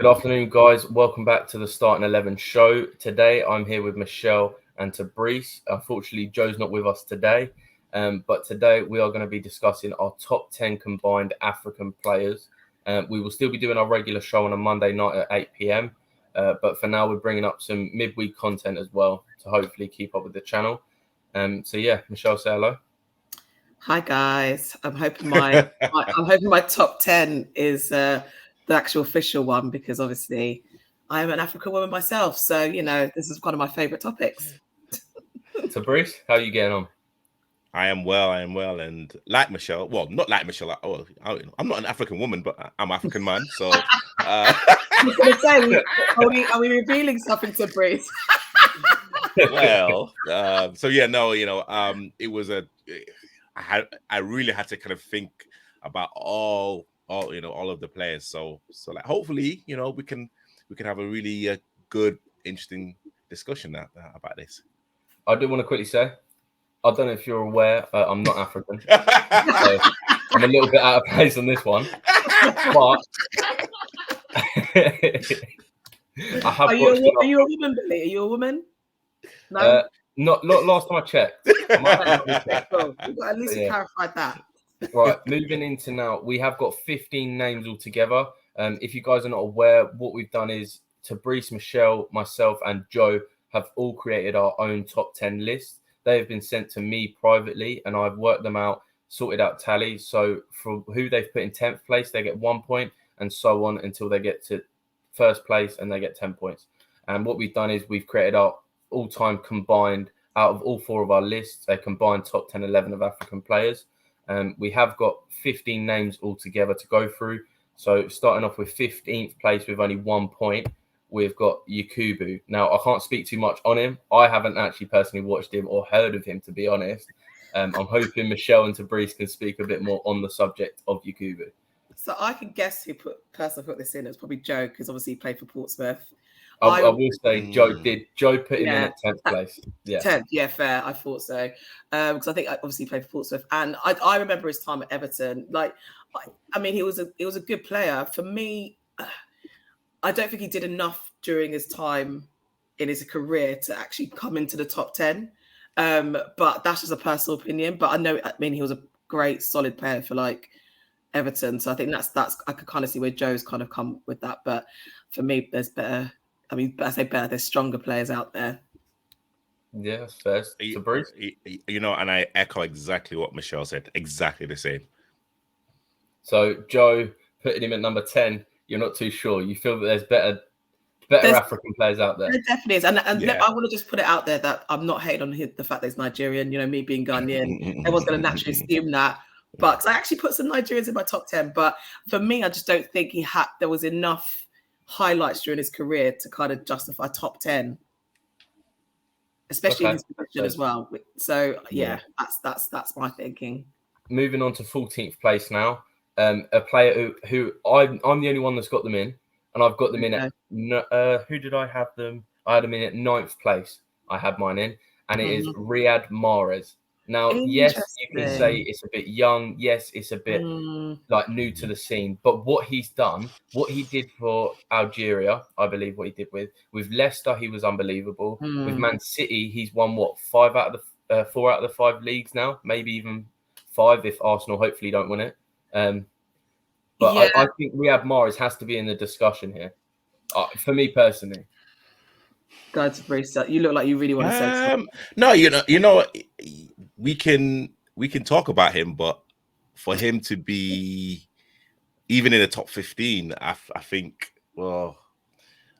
Good afternoon, guys. Welcome back to the Starting 11 show. Today, I'm here with Michelle and Tabrice. Unfortunately, Joe's not with us today, but today we are going to be discussing our top 10 combined African players. We will still be doing our regular show on a Monday night at 8 p.m., but for now, we're bringing up some midweek content as well to hopefully keep up with the channel. Michelle, say hello. Hi guys. I'm hoping my top 10 is the actual official one, because obviously I am an African woman myself. So, this is one of my favorite topics. Tabrice, how are you getting on? I am well. And like Michelle, well, not like Michelle. I'm not an African woman, but I'm African man. So I was going to say, are we revealing something, Tabrice? Well, it was I really had to kind of think about all of the players. So like hopefully, we can have a really good, interesting discussion about this. I do want to quickly say, I don't know if you're aware, I'm not African. So I'm a little bit out of place on this one. But Are you a woman, Billy? Are you a woman? No. Not last time I checked. Well, at least you clarified that. Right, moving into now, we have got 15 names altogether. If you guys are not aware, what we've done is Tabrice, Michelle, myself, and Joe have all created our own top 10 lists. They have been sent to me privately, and I've worked them out, sorted out tallies. So for who they've put in 10th place, they get 1 point, and so on until they get to first place, and they get 10 points. And what we've done is we've created our all-time combined, out of all four of our lists, a combined top 10, 11 of African players. We have got 15 names altogether to go through. So starting off with 15th place with only 1 point, we've got Yakubu. Now, I can't speak too much on him. I haven't actually personally watched him or heard of him, to be honest. I'm hoping Michelle and Tabrice can speak a bit more on the subject of Yakubu. So I can guess who put this in. It's probably Joe, because obviously he played for Portsmouth. I will say Joe did. Joe put him in at 10th place. Yeah, 10th. Yeah, fair. I thought so, because I think obviously he played for Portsmouth, and I remember his time at Everton. Like, I mean, he was a good player. For me, I don't think he did enough during his time in his career to actually come into the top 10. But that's just a personal opinion. But I mean, he was a great, solid player for like Everton. So I think that's I could kind of see where Joe's kind of come with that. But for me, there's better. I mean, I say better. There's stronger players out there. Yeah, first to Bruce. And I echo exactly what Michelle said. Exactly the same. So Joe putting him at number 10. You're not too sure. You feel that there's better African players out there. There definitely is, and I want to just put it out there that I'm not hating on the fact that he's Nigerian. Me being Ghanaian, everyone's going to naturally assume that. But 'cause I actually put some Nigerians in my top 10. But for me, I just don't think there was enough highlights during his career to kind of justify top 10, especially in his position as well. So that's my thinking. Moving on to 14th place now, a player who I'm the only one that's got them in, and I've got them in at who did I have them? I had them in at 9th place. I had mine in, and it is Riyad Mahrez. Now, yes, you can say it's a bit young. Yes, it's a bit like new to the scene. But what he's done, what he did for Algeria, I believe what he did with Leicester, he was unbelievable. With Man City, he's won 4 out of the 5 leagues now, maybe even 5 if Arsenal hopefully don't win it. I think Riyad Mahrez has to be in the discussion here, for me personally. Guys, you look like you really want to say something. No, we can talk about him, but for him to be even in the top 15, I think,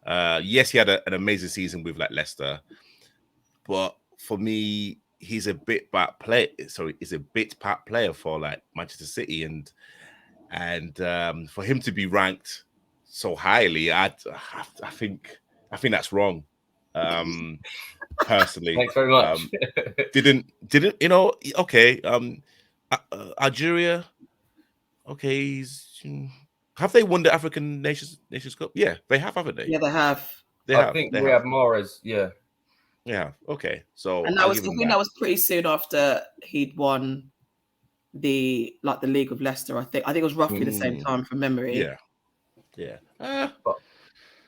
yes, he had an amazing season with like Leicester, but for me, he's a bit part player for like Manchester City, and for him to be ranked so highly, I think that's wrong. Personally, thanks very much. Didn't okay. Algeria, okay. Have they won the African Nations Cup? Yeah, they have, haven't they? Yeah, they have. I think Riyad Mahrez. Yeah. Okay. So, and that was pretty soon after he'd won the League of Leicester. I think it was roughly the same time from memory. Yeah.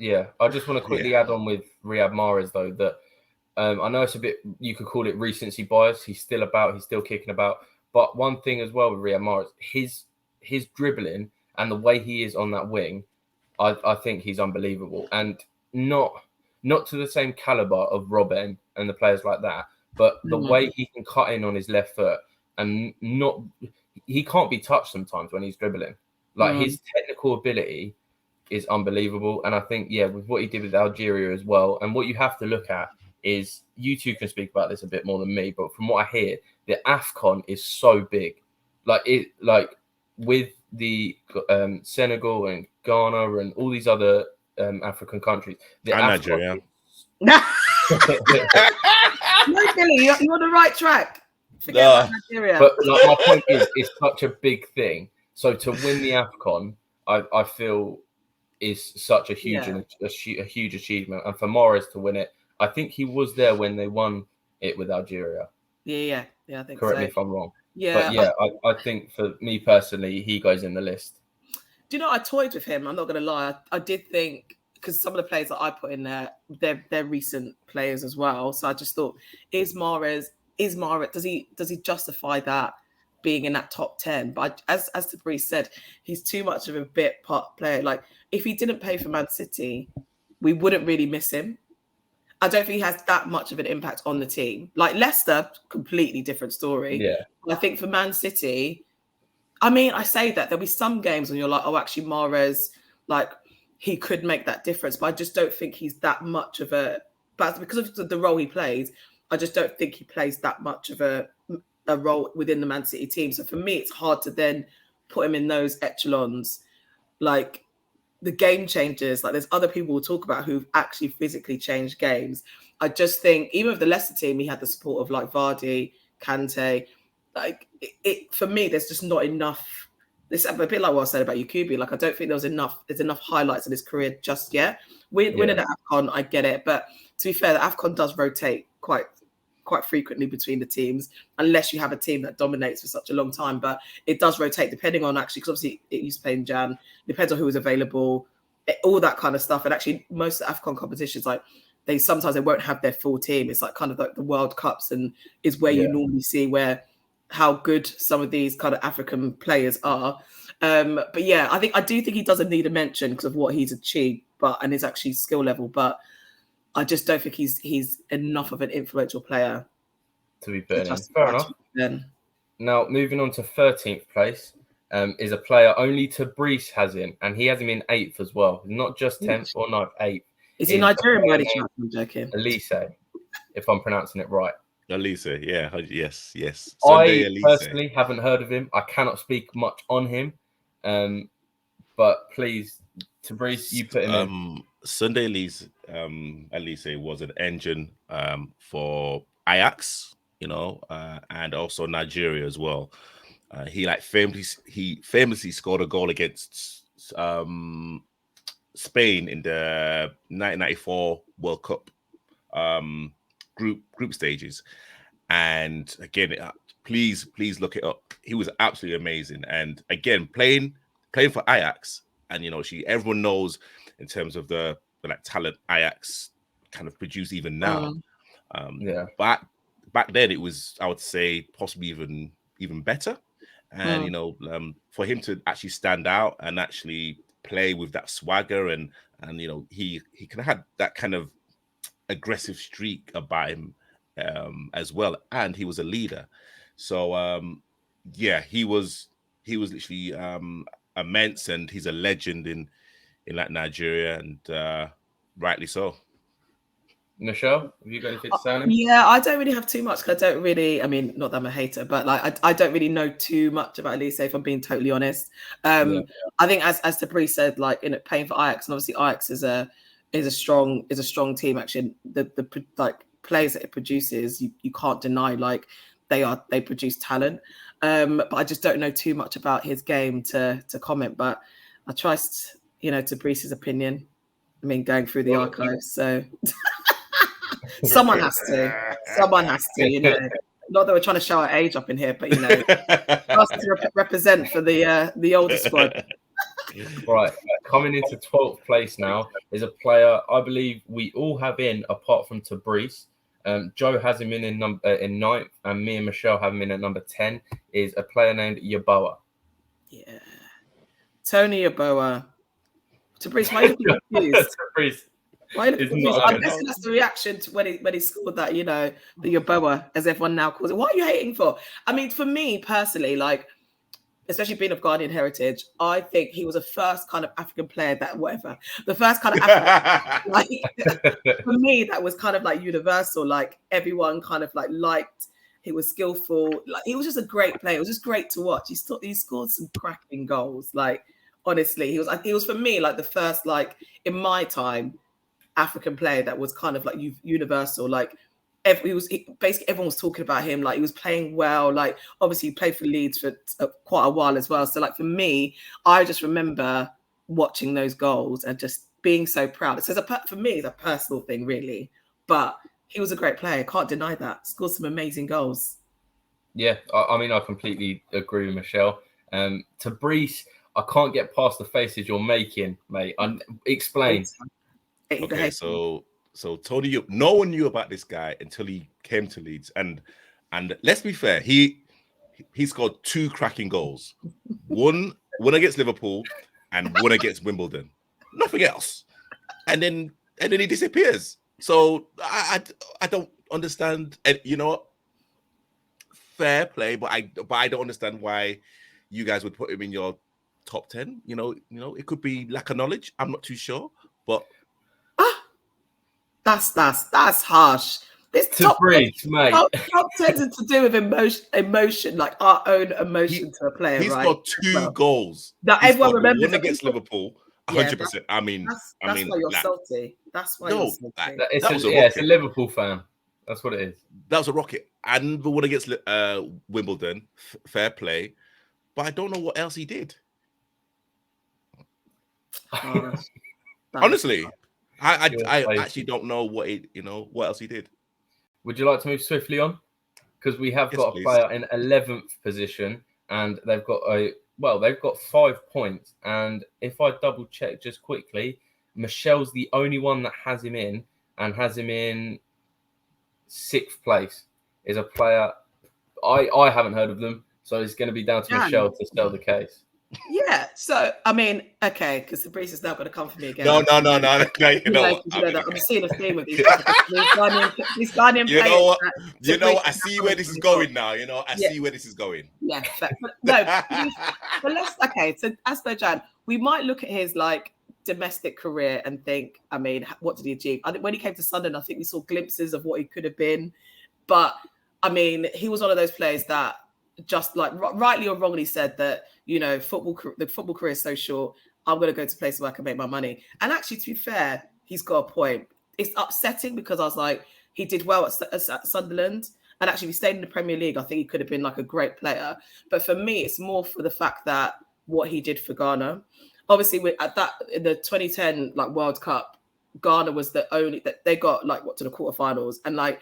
Yeah, I just want to quickly add on with Riyad Mahrez though that I know it's a bit, you could call it recency bias. He's still about, he's still kicking about. But one thing as well with Riyad Mahrez, his dribbling and the way he is on that wing, I think he's unbelievable. And not to the same caliber of Robben and the players like that, but the way he can cut in on his left foot and he can't be touched sometimes when he's dribbling. Like his technical ability is unbelievable. And I think, with what he did with Algeria as well, and what you have to look at is, you two can speak about this a bit more than me, but from what I hear, the AFCON is so big. Like with the Senegal and Ghana and all these other African countries. The Nigeria. No, Billy, you're on the right track. Forget about Nigeria. But like, my point is, it's such a big thing. So to win the AFCON, I feel is such a huge a huge achievement. And for Mahrez to win it, I think he was there when they won it with Algeria. Yeah, I think Correct so. me if I'm wrong. Yeah. But I think for me personally, he goes in the list. Do you know, I toyed with him. I'm not going to lie. I did think, because some of the players that I put in there, they're recent players as well. So I just thought, is Mahrez, does he justify that being in that top 10? But as Tabriz said, he's too much of a bit part player. Like, if he didn't play for Man City, we wouldn't really miss him. I don't think he has that much of an impact on the team. Like Leicester, completely different story. Yeah. I think for Man City, I mean, I say that there'll be some games when you're like, oh, actually, Mahrez, like, he could make that difference. But I just don't think he's that much of a, but because of the role he plays, I just don't think he plays that much of a role within the Man City team. So for me, it's hard to then put him in those echelons. Like, the game changers, like there's other people we'll talk about who've actually physically changed games. I just think even with the Leicester team, he had the support of like Vardy, Kante. Like it for me, there's just not enough. This a bit like what I said about Yakubu. Like I don't think there's enough highlights in his career just yet. Winning the AFCON, I get it, but to be fair, the AFCON does rotate quite frequently between the teams, unless you have a team that dominates for such a long time. But it does rotate depending on actually, because obviously it used to play in Jan, depends on who is available, all that kind of stuff. And actually, most of the AFCON competitions, like they won't have their full team. It's like kind of like the World Cups, and is where you normally see how good some of these kind of African players are. But yeah, I do think he doesn't need a mention because of what he's achieved, and his actually skill level, but I just don't think he's enough of an influential player to be put in. Fair enough. Now, moving on to 13th place is a player only Tabriz has in, and he has him in 8th as well. Not just 10th or 9th, 8th. Is he Nigerian by any chance? I'm joking. Elise, if I'm pronouncing it right. Elise, yeah. Yes. Sunday I personally haven't heard of him. I cannot speak much on him. But please, Tabriz, you put him in. Sunday Elise was an engine for Ajax, and also Nigeria as well. He famously scored a goal against Spain in the 1994 World Cup group stages. And again, please look it up. He was absolutely amazing. And again, playing for Ajax, and everyone knows in terms of the talent Ajax kind of produce even now. But back then it was, I would say, possibly even better. And for him to actually stand out and actually play with that swagger and he kind of had that kind of aggressive streak about him as well, and he was a leader. So he was literally immense, and he's a legend in Nigeria, and rightly so. Michelle, have you got anything to say on him? Yeah, I don't really have too much, because I don't really, I mean, not that I'm a hater, but like I don't really know too much about Elise, if I'm being totally honest. I think as Tabriz said, like playing for Ajax, and obviously Ajax is a strong team. Actually, the like players that it produces, you can't deny, like they produce talent. But I just don't know too much about his game to comment. But I trust Tabriz's opinion. I mean, going through the archives, so someone has to. Not that we're trying to show our age up in here, but us to represent for the older squad. Right, coming into 12th place now is a player I believe we all have in, apart from Tabrice. Joe has him in ninth, and me and Michelle have him in at number 10. Is a player named Yeboah. Yeah, Tony Yeboah. Tabrice, why are you confused? Tabrice. Why are you confused? I'm guessing that's the reaction to when he scored that, you know, the Yeboah, as everyone now calls it. What are you hating for? I mean, for me personally, like, especially being of Ghanaian heritage, I think he was the first kind of African player the first kind of African, like, for me, that was kind of like universal. Like, everyone kind of like liked. He was skillful. Like, he was just a great player. It was just great to watch. He scored some cracking goals. Like, honestly, he was for me like the first, like, in my time, African player that was kind of like universal. Like, basically everyone was talking about him. Like, he was playing well. Like, obviously he played for Leeds for quite a while as well. So, like, for me, I just remember watching those goals and just being so proud. So for me, it's a personal thing, really. But he was a great player. Can't deny that. Scored some amazing goals. Yeah, I mean, I completely agree with Michelle. Tabrice, I can't get past the faces you're making, mate. Explain. Okay, so Tony, no one knew about this guy until he came to Leeds, and let's be fair, he scored 2 cracking goals, one against Liverpool and one against Wimbledon, nothing else, and then he disappears. So I don't understand, and you know, fair play, but I don't understand why you guys would put him in your top 10. You know, it could be lack of knowledge. I'm not too sure, but. That's harsh. This top 10, mate. Top 10 is to do with emotion, like our own emotion to a player. He's right? got 2 goals. That everyone remembers. One against Liverpool, 100%. I mean, that's why you're salty. That's why you're salty. It's a Liverpool fan. That's what it is. That was a rocket, and the one against Wimbledon, fair play. But I don't know what else he did. Honestly. I actually don't know what else he did. Would you like to move swiftly on? Because we have got a player in 11th position, and they've got 5 points. And if I double check just quickly, Michelle's the only one that has him in, and has him in 6th place. Is a player I haven't heard of them, so it's going to be down to Michelle to sell the case. Yeah, so I mean, okay, because Tabrice is now going to come for me again. No. You know what? I'm seeing a theme with these Ghanaian you know what? You know what? I see where this is going now. You know, I see where this is going. Yeah, but let's. Okay, so Asperjan, we might look at his like domestic career and think, I mean, what did he achieve? I think when he came to Sunderland, I think we saw glimpses of what he could have been, but I mean, he was one of those players that just like rightly or wrongly said that, you know, the football career is so short. I'm going to go to places where I can make my money. And actually, to be fair, he's got a point. It's upsetting because I was like, he did well at Sunderland. And actually, if he stayed in the Premier League, I think he could have been like a great player. But for me, it's more for the fact that what he did for Ghana. Obviously, in the 2010 like World Cup, Ghana was the only that they got like to the quarterfinals, and like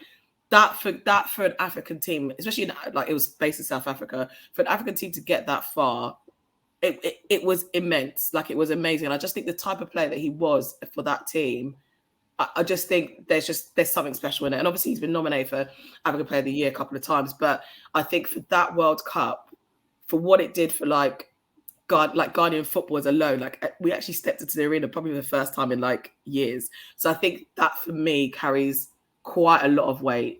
that for an African team, especially like it was based in South Africa, for an African team to get that far, it was immense. Like, it was amazing. And I just think the type of player that he was for that team, I just think there's something special in it. And obviously he's been nominated for African Player of the Year a couple of times, but I think for that World Cup, for what it did for Ghanaian footballers alone, like we actually stepped into the arena probably for the first time in like years. So I think that for me carries quite a lot of weight,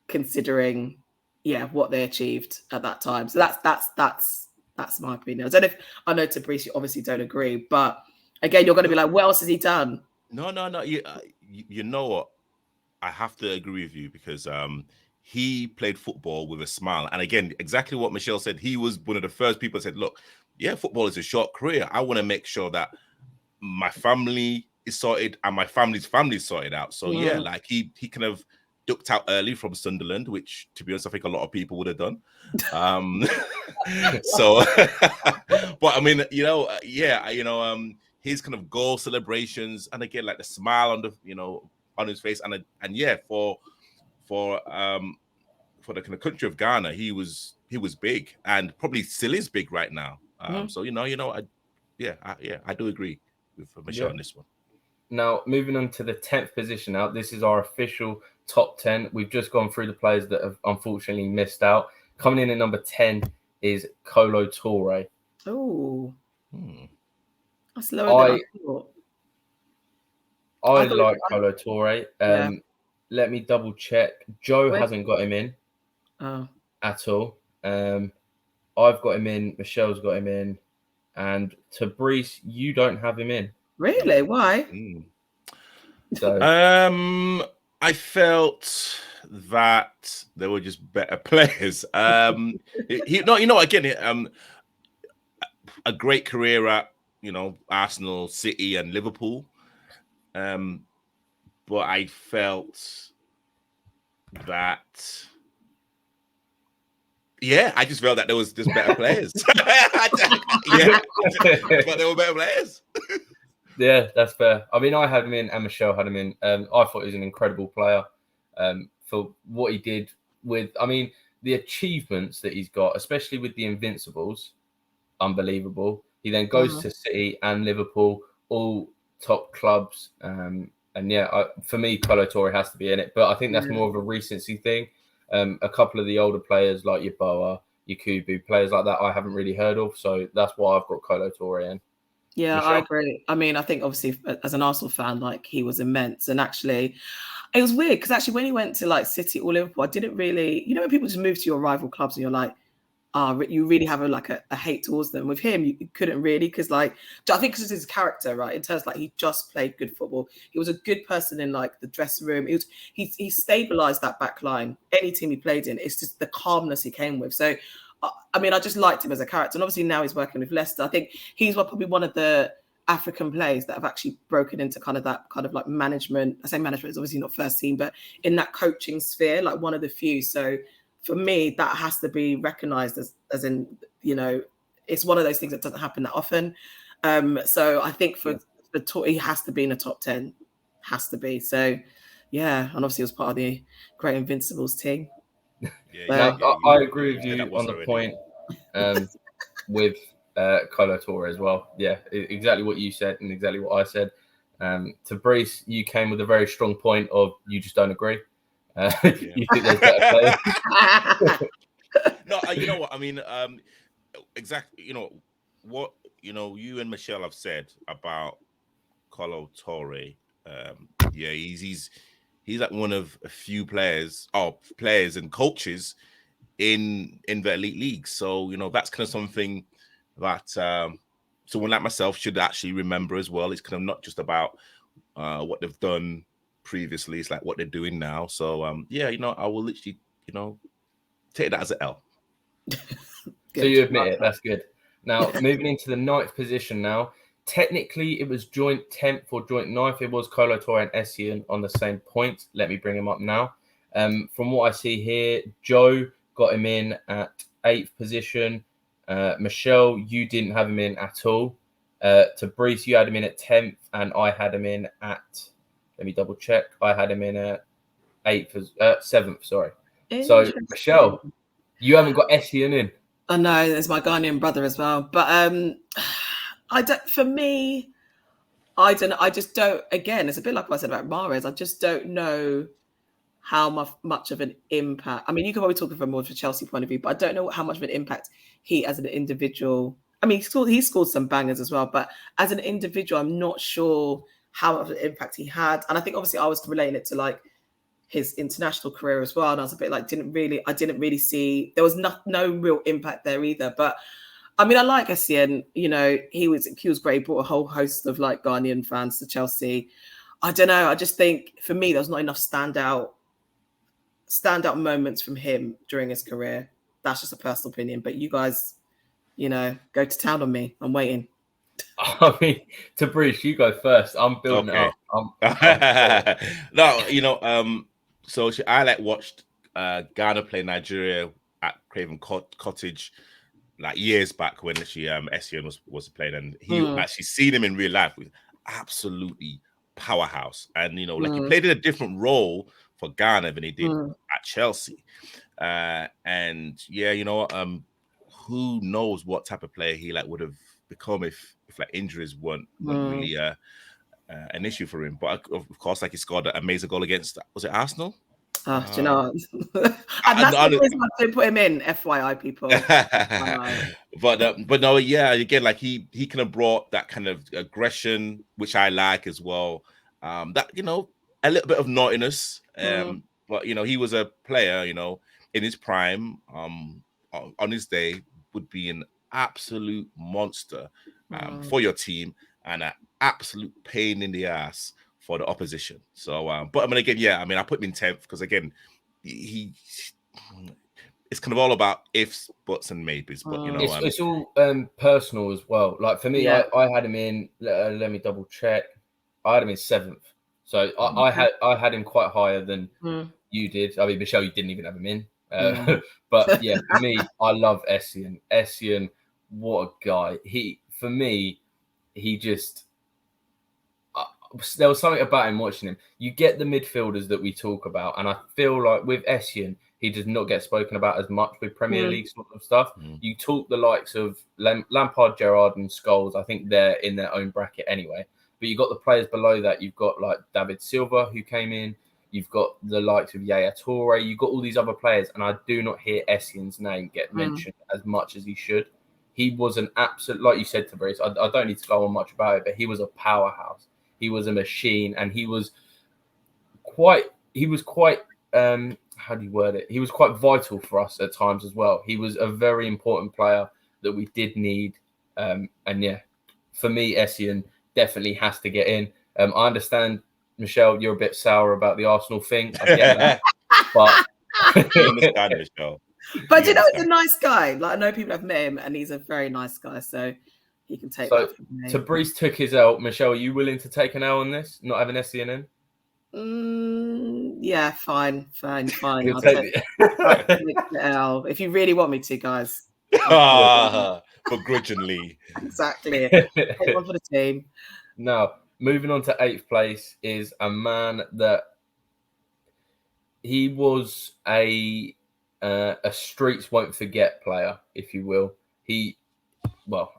considering what they achieved at that time. So that's my opinion. I know Tabrice, you obviously don't agree, but again, you're going to be like, what else has he done? No. You know what? I have to agree with you because he played football with a smile. And again, exactly what Michelle said. He was one of the first people that said, look, football is a short career. I want to make sure that my family is sorted and my family's family is sorted out. So like he kind of ducked out early from Sunderland, which, to be honest, I think a lot of people would have done. So, but I mean, his kind of goal celebrations, and again, like the smile on his face, and for the kind of country of Ghana, he was big, and probably still is big right now. So I do agree with Michelle on this one. Now, moving on to the 10th position now, this is our official top 10. We've just gone through the players that have unfortunately missed out. Coming in at number 10 is Kolo Toure. Oh, that's lower than I thought. I like Kolo Toure. Let me double check. Joe hasn't got him in at all. I've got him in. Michelle's got him in. And Tabrice, you don't have him in. Really? Why? So, I felt that there were just better players. Again, a great career at Arsenal, City, and Liverpool. But I felt that. Yeah, I just felt that there was just better players. But there were better players. Yeah, that's fair. I mean, I had him in and Michelle had him in. I thought he was an incredible player for what he did with, the achievements that he's got, especially with the Invincibles, unbelievable. He then goes to City and Liverpool, all top clubs. For me, Kolo Toure has to be in it. But I think that's more of a recency thing. A couple of the older players like your Boa, your Kubu, players like that I haven't really heard of. So that's why I've got Kolo Toure in. Yeah, Michelle? I agree. I mean, I think obviously as an Arsenal fan, like he was immense. And actually, it was weird because actually when he went to like City or Liverpool, I didn't really, when people just move to your rival clubs and you're like, you really have a hate towards them. With him, you couldn't really, because like, I think because his character, right, in terms of, like, he just played good football. He was a good person in like the dressing room. He stabilized that back line. Any team he played in, it's just the calmness he came with. So, I just liked him as a character. And obviously now he's working with Leicester. I think he's probably one of the African players that have actually broken into kind of like management. I say management is obviously not first team, but in that coaching sphere, like one of the few. So for me, that has to be recognized as in, it's one of those things that doesn't happen that often. So I think for he has to be in the top 10, has to be. So yeah, and obviously he was part of the great Invincibles team. I agree with you on the point with Kolo Toure as well. Yeah, exactly what you said and exactly what I said. Tabrice, you came with a very strong point of you just don't agree. You think there's better players? No, you know what I mean. Exactly. What you and Michelle have said about Kolo Toure. He's like one of a few players and coaches in the elite league. So that's kind of something that someone like myself should actually remember as well. It's kind of not just about what they've done previously, it's like what they're doing now. So I will literally take that as an L. So you admit it, that's good. Now moving into the 9th position now. Technically it was joint 10th or joint 9th. It was Kolo Toure and Essien on the same point. Let me bring him up now. From what I see here, Joe got him in at 8th position. Michelle, you didn't have him in at all. Tabrice, you had him in at 10th, and I had him in at, let me double check. I had him in at 7th, sorry. So Michelle, you haven't got Essien in. I know, there's my Ghanaian brother as well. But I just don't, again, it's a bit like what I said about Mahrez. I just don't know how much of an impact. I mean, you can probably talk from more of a Chelsea point of view, but I don't know how much of an impact he as an individual. I mean, he scored some bangers as well, but as an individual, I'm not sure how much of an impact he had. And I think obviously I was relating it to like his international career as well. And I was a bit like, I didn't really see, there was no real impact there either. But I mean, I like Essien, he was great. He brought a whole host of like Ghanaian fans to Chelsea. I don't know. I just think for me, there's not enough standout moments from him during his career. That's just a personal opinion. But you guys, go to town on me. I'm waiting. I mean, Tabrice, you go first. I'm building it up. No, so I watched Ghana play Nigeria at Craven Cottage like years back when Essien was playing, and he actually seen him in real life with absolutely powerhouse, and he played in a different role for Ghana than he did at Chelsea, and who knows what type of player he would have become if like injuries weren't really an issue for him. But of course, like he scored an amazing goal against, was it Arsenal? Oh, do you know what? And that's the reason I didn't put him in, FYI, people. But no, yeah, again, like he kind of brought that kind of aggression, which I like as well. That, you know, a little bit of naughtiness. But you know, he was a player, you know, in his prime, on his day, would be an absolute monster for your team and an absolute pain in the ass for the opposition. So, but I mean, again, yeah, I mean, I put him in 10th because again, it's kind of all about ifs, buts, and maybes. But you know, it's all personal as well. Like for me, I had him in. Let me double check. I had him in 7th, so I had him quite higher than you did. I mean, Michelle, you didn't even have him in. But yeah, for me, I love Essien. Essien, what a guy! For me, he just. There was something about him watching him. You get the midfielders that we talk about, and I feel like with Essien, he does not get spoken about as much with Premier League sort of stuff. You talk the likes of Lampard, Gerrard, and Scholes. I think they're in their own bracket anyway. But you've got the players below that. You've got like David Silva, who came in. You've got the likes of Yaya Toure. You've got all these other players, and I do not hear Essien's name get mentioned as much as he should. He was an absolute, like you said, Fabrice, I don't need to go on much about it, but he was a powerhouse. He was a machine, and he was quite how do you word it? He was quite vital for us at times as well. He was a very important player that we did need. And yeah, for me, Essien definitely has to get in. I understand, Michelle, you're a bit sour about the Arsenal thing. I get that. But Michelle. But you know, he's a nice guy. Like I know people have met him, and he's a very nice guy. So he can take that from me. Fabrice took his L. Michelle, are you willing to take an L on this? Not having Essien in? Yeah, fine. I'll take the L. If you really want me to, guys. Begrudgingly. Exactly. Take one for the team. Now, moving on to 8th place is a man that he was a streets won't forget player, if you will.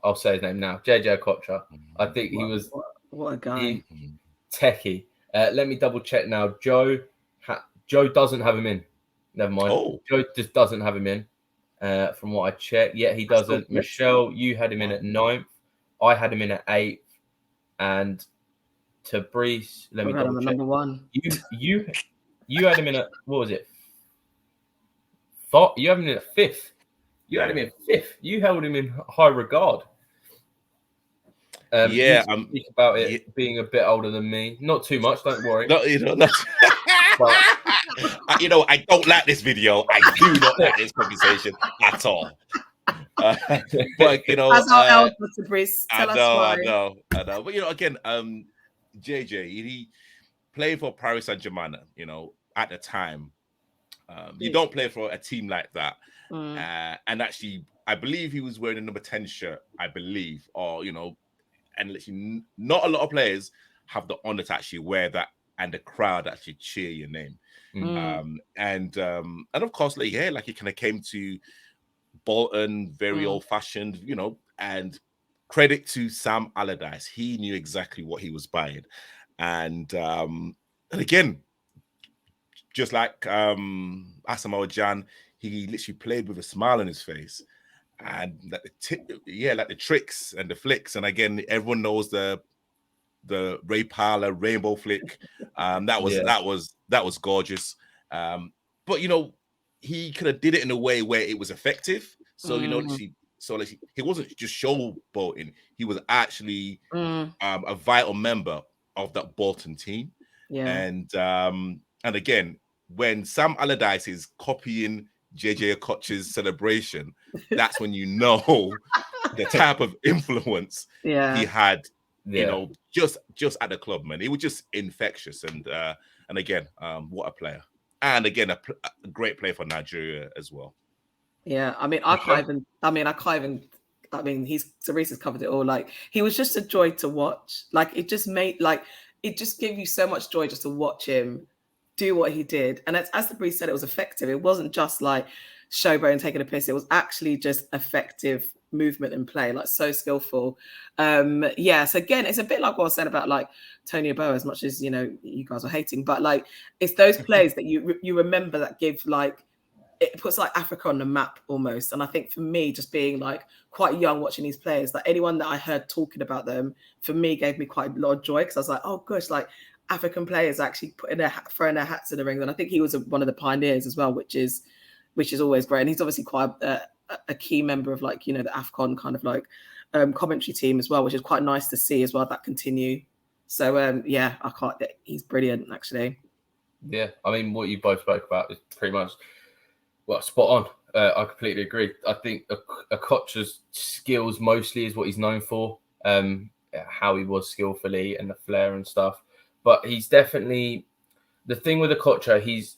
I'll say his name now. JJ Okocha. I think he was what a guy. Techie. Let me double check now. Joe doesn't have him in. Never mind. Oh. Joe just doesn't have him in. From what I checked. Yeah, he doesn't. Michelle, you had him in at 9th. I had him in at 8th. And Fabrice, let me double check. Number 1. You had him in at, what was it? You had him in at 5th. You had him in 5th. You held him in high regard. Speak about it being a bit older than me. Not too much, don't worry. No, you know, but, you know, I don't like this video. I do not like this conversation at all. But you know, as our elder, Fabrice, tell us why. I know. But you know, again, JJ, he played for Paris Saint-Germain. You know, at the time, you don't play for a team like that. And actually, I believe he was wearing a number 10 shirt. I believe, or you know. And literally, not a lot of players have the honor to actually wear that, and the crowd actually cheer your name. And of course, like he kind of came to Bolton very old-fashioned, you know. And credit to Sam Allardyce, he knew exactly what he was buying. And again, just like Asamoah Gyan, he literally played with a smile on his face. And like the tricks and the flicks, and again, everyone knows the Ray Parlour rainbow flick. That was gorgeous. But you know, he could have did it in a way where it was effective. So you know, he wasn't just showboating. He was actually a vital member of that Bolton team. Yeah. And again, when Sam Allardyce is copying JJ Okocha's celebration, that's when you know the type of influence he had, you know, just at the club, man. He was just infectious, and again, what a player, and again, a great player for Nigeria as well. Yeah, I mean, Fabrice has covered it all. Like, he was just a joy to watch. Like, it just gave you so much joy just to watch him do what he did. And as the Fabrice said, it was effective. It wasn't just like showboating, taking a piss. It was actually just effective movement and play, like so skillful. Yeah, so again, it's a bit like what I said about like Tony Yeboah, as much as you know you guys are hating, but like it's those plays that you remember that give like it puts like Africa on the map almost. And I think for me, just being like quite young watching these players, like anyone that I heard talking about them, for me gave me quite a lot of joy because I was like, oh gosh, like African players actually throwing their hats in the ring. And I think he was one of the pioneers as well, which is always great. And he's obviously quite a key member of like, you know, the AFCON kind of like commentary team as well, which is quite nice to see as well, that continue. So yeah, he's brilliant actually. Yeah, I mean, what you both spoke about is pretty much spot on. I completely agree. I think Okocha's skills mostly is what he's known for, how he was skillfully and the flair and stuff. But he's definitely, the thing with Okocha, he's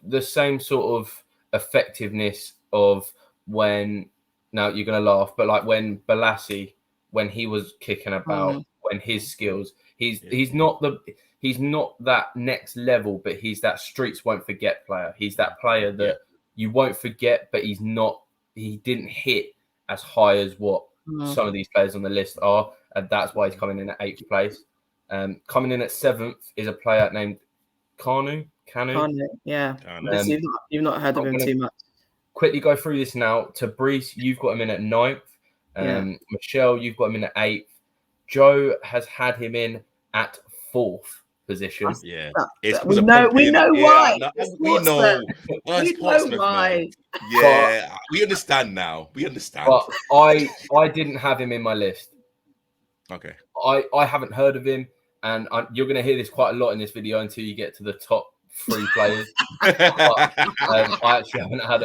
the same sort of effectiveness of when, now you're going to laugh, but like when Balassi, when he was kicking about, when his skills, he's not that next level, but he's that streets won't forget player. He's that player that you won't forget, but he didn't hit as high as what some of these players on the list are. And that's why he's coming in at 8th place. Coming in at 7th is a player named Kanu. Yeah. You've not heard of him too much. Quickly go through this now. Tabrice, you've got him in at 9th. Michelle, you've got him in at 8th. Joe has had him in at 4th position. Yeah, we know why. We know why. Yeah, we understand now. But I didn't have him in my list. Okay. I haven't heard of him, and you're going to hear this quite a lot in this video until you get to the top 3 players. But, I actually haven't heard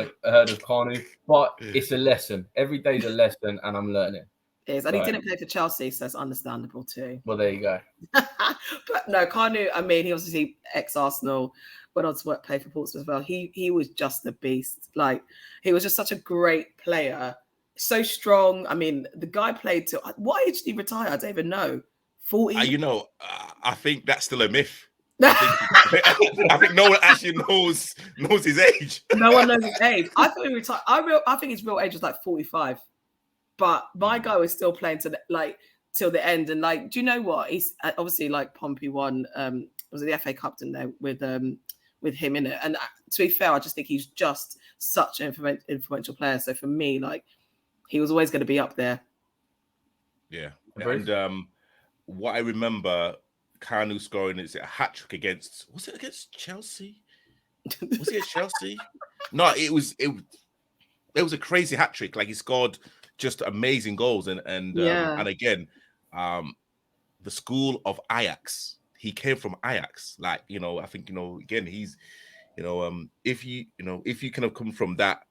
of Kanu, but it's a lesson. Every day's a lesson, and I'm learning. It is, and he didn't play for Chelsea, so it's understandable too. Well, there you go. But no, Kanu, I mean, he obviously ex-Arsenal, went on to play for Portsmouth as well. He was just a beast. Like, he was just such a great player. So strong. I mean, the guy played to what age did he retire? I don't even know. 40. I think that's still a myth. I think no one actually knows his age. No one knows his age. I thought he retired. I think his real age was like 45. But my guy was still playing till the end. And like, do you know what? He's obviously like Pompey won. Was it the FA Cup, didn't they? With him in it. And to be fair, I just think he's just such an influential player. So for me, like, he was always going to be up there. Yeah. And what I remember, Kanu scoring is a hat trick against Chelsea? Was it Chelsea? No, it was a crazy hat trick. Like, he scored just amazing goals and again, the school of Ajax. He came from Ajax. Like, I think again, he's if you kind of come from that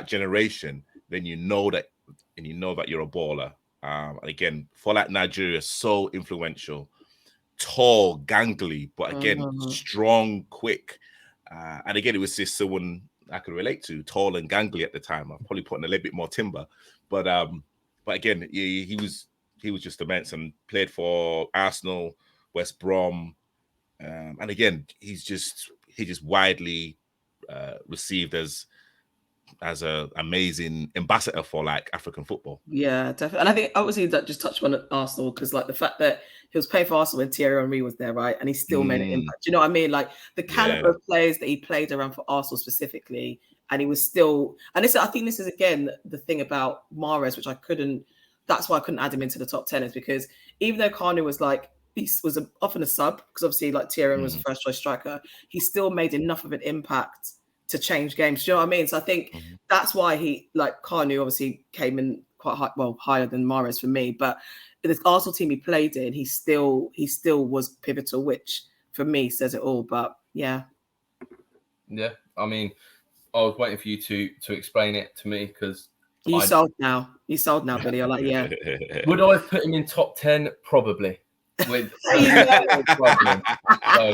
generation, then you know that you're a baller. And again, for like Nigeria, so influential, tall, gangly, but again, strong, quick. And again, it was just someone I could relate to, tall and gangly at the time. I'm probably putting a little bit more timber, but again, he was just immense and played for Arsenal, West Brom, and again, he's just widely received as an amazing ambassador for like African football. Yeah, definitely. And I think obviously that just touched on Arsenal because like the fact that he was playing for Arsenal when Thierry Henry was there, right? And he still made an impact. Do you know what I mean? Like the caliber of players that he played around for Arsenal specifically, and he was still. And I think this is again the thing about Mahrez, which that's why I couldn't add him into the top 10, is because even though Kanu was like often a sub, because obviously like Thierry Henry was the first choice striker, he still made enough of an impact to change games. Do you know what I mean? So I think that's why he, like, Kanu obviously came in quite high, higher than Mahrez for me. But in this Arsenal team he played in, he still was pivotal, which for me says it all. But yeah. I mean, I was waiting for you to explain it to me because you sold now, Billy. I'm like, yeah. Would I have put him in top 10? Probably. With problem. So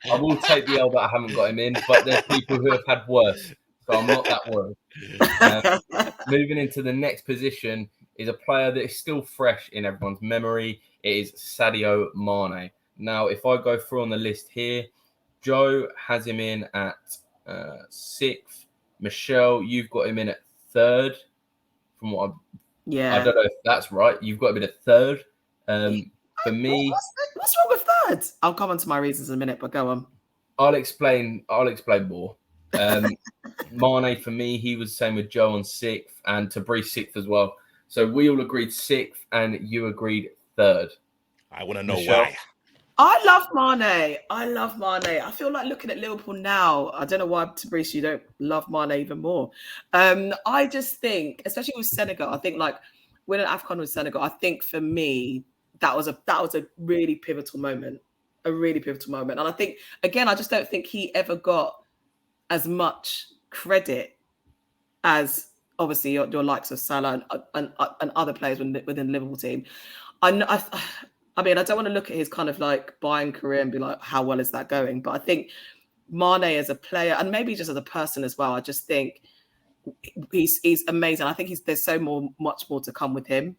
I will take the L that I haven't got him in, but there's people who have had worse, so I'm not that worried. Moving into the next position is a player that is still fresh in everyone's memory. It is Sadio Mane. Now, if I go through on the list here, Joe has him in at 6th. Michelle, you've got him in at 3rd, from what Yeah. I don't know if that's right. You've got to be the third. For me, what's wrong with third? I'll come on to my reasons in a minute, but go on. I'll explain more. Mane, for me, he was the same with Joe on 6th and Tabrice 6th as well. So we all agreed 6th and you agreed 3rd. I want to know Michelle? why. I love Mane. I feel like looking at Liverpool now, I don't know why, Tabrice, you don't love Mane even more. I just think, especially with Senegal, I think like winning AFCON with Senegal, I think for me, that was a really pivotal moment. A really pivotal moment. And I think, again, I just don't think he ever got as much credit as obviously your likes of Salah and other players within the Liverpool team. I mean, I don't want to look at his kind of like Bayern career and be like, how well is that going? But I think Mane as a player and maybe just as a person as well, I just think he's amazing. I think there's much more to come with him.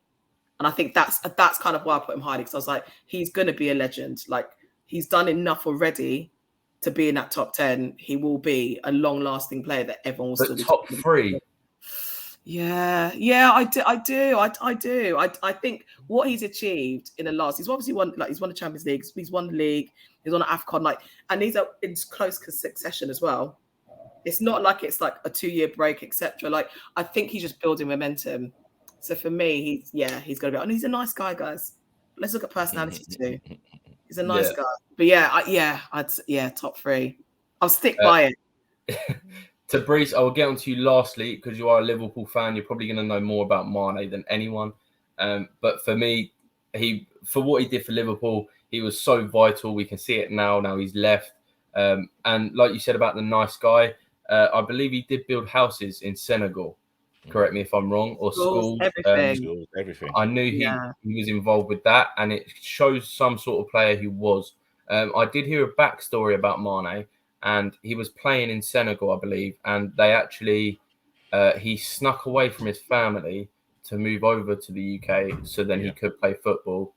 And I think that's kind of why I put him highly, because I was like, he's going to be a legend. Like, he's done enough already to be in that top 10. He will be a long-lasting player that everyone will still be top 3. Yeah, I do. I think what he's achieved in the last, he's obviously won the Champions League, he's won the league, he's won an AFCON, and these are in close succession as well. It's not like it's like a 2-year break, etc. Like, I think he's just building momentum. So for me, he's going to be, and he's a nice guy, guys. Let's look at personality too. He's a nice guy. But top 3. I'll stick by it. Tabrice, I will get on to you lastly, because you are a Liverpool fan. You're probably going to know more about Mane than anyone. But for me, for what he did for Liverpool, he was so vital. We can see it now. Now he's left. And like you said about the nice guy, I believe he did build houses in Senegal. Correct me if I'm wrong, or schools. Everything. I knew he was involved with that, and it shows some sort of player he was. I did hear a backstory about Mane, and he was playing in Senegal, I believe, and they actually he snuck away from his family to move over to the UK so then he could play football.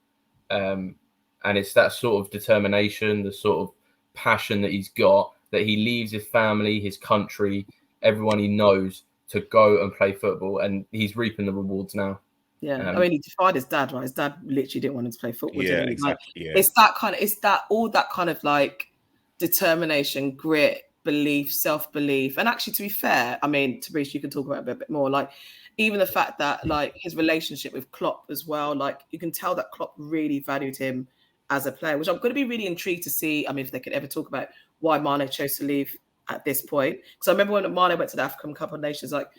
And it's that sort of determination, the sort of passion that he's got, that he leaves his family, his country, everyone he knows, to go and play football, and he's reaping the rewards now. Yeah, I mean, he defied his dad, right? His dad literally didn't want him to play football. Yeah, didn't he? exactly. Like, it's all that kind of like determination, grit, belief, self-belief. And actually, to be fair, I mean, Tabrice, you can talk about it a bit more. Like, even the fact that like his relationship with Klopp as well, like you can tell that Klopp really valued him as a player, which I'm going to be really intrigued to see. I mean, if they could ever talk about why Mane chose to leave at this point. Because I remember when Mane went to the African Cup of Nations, like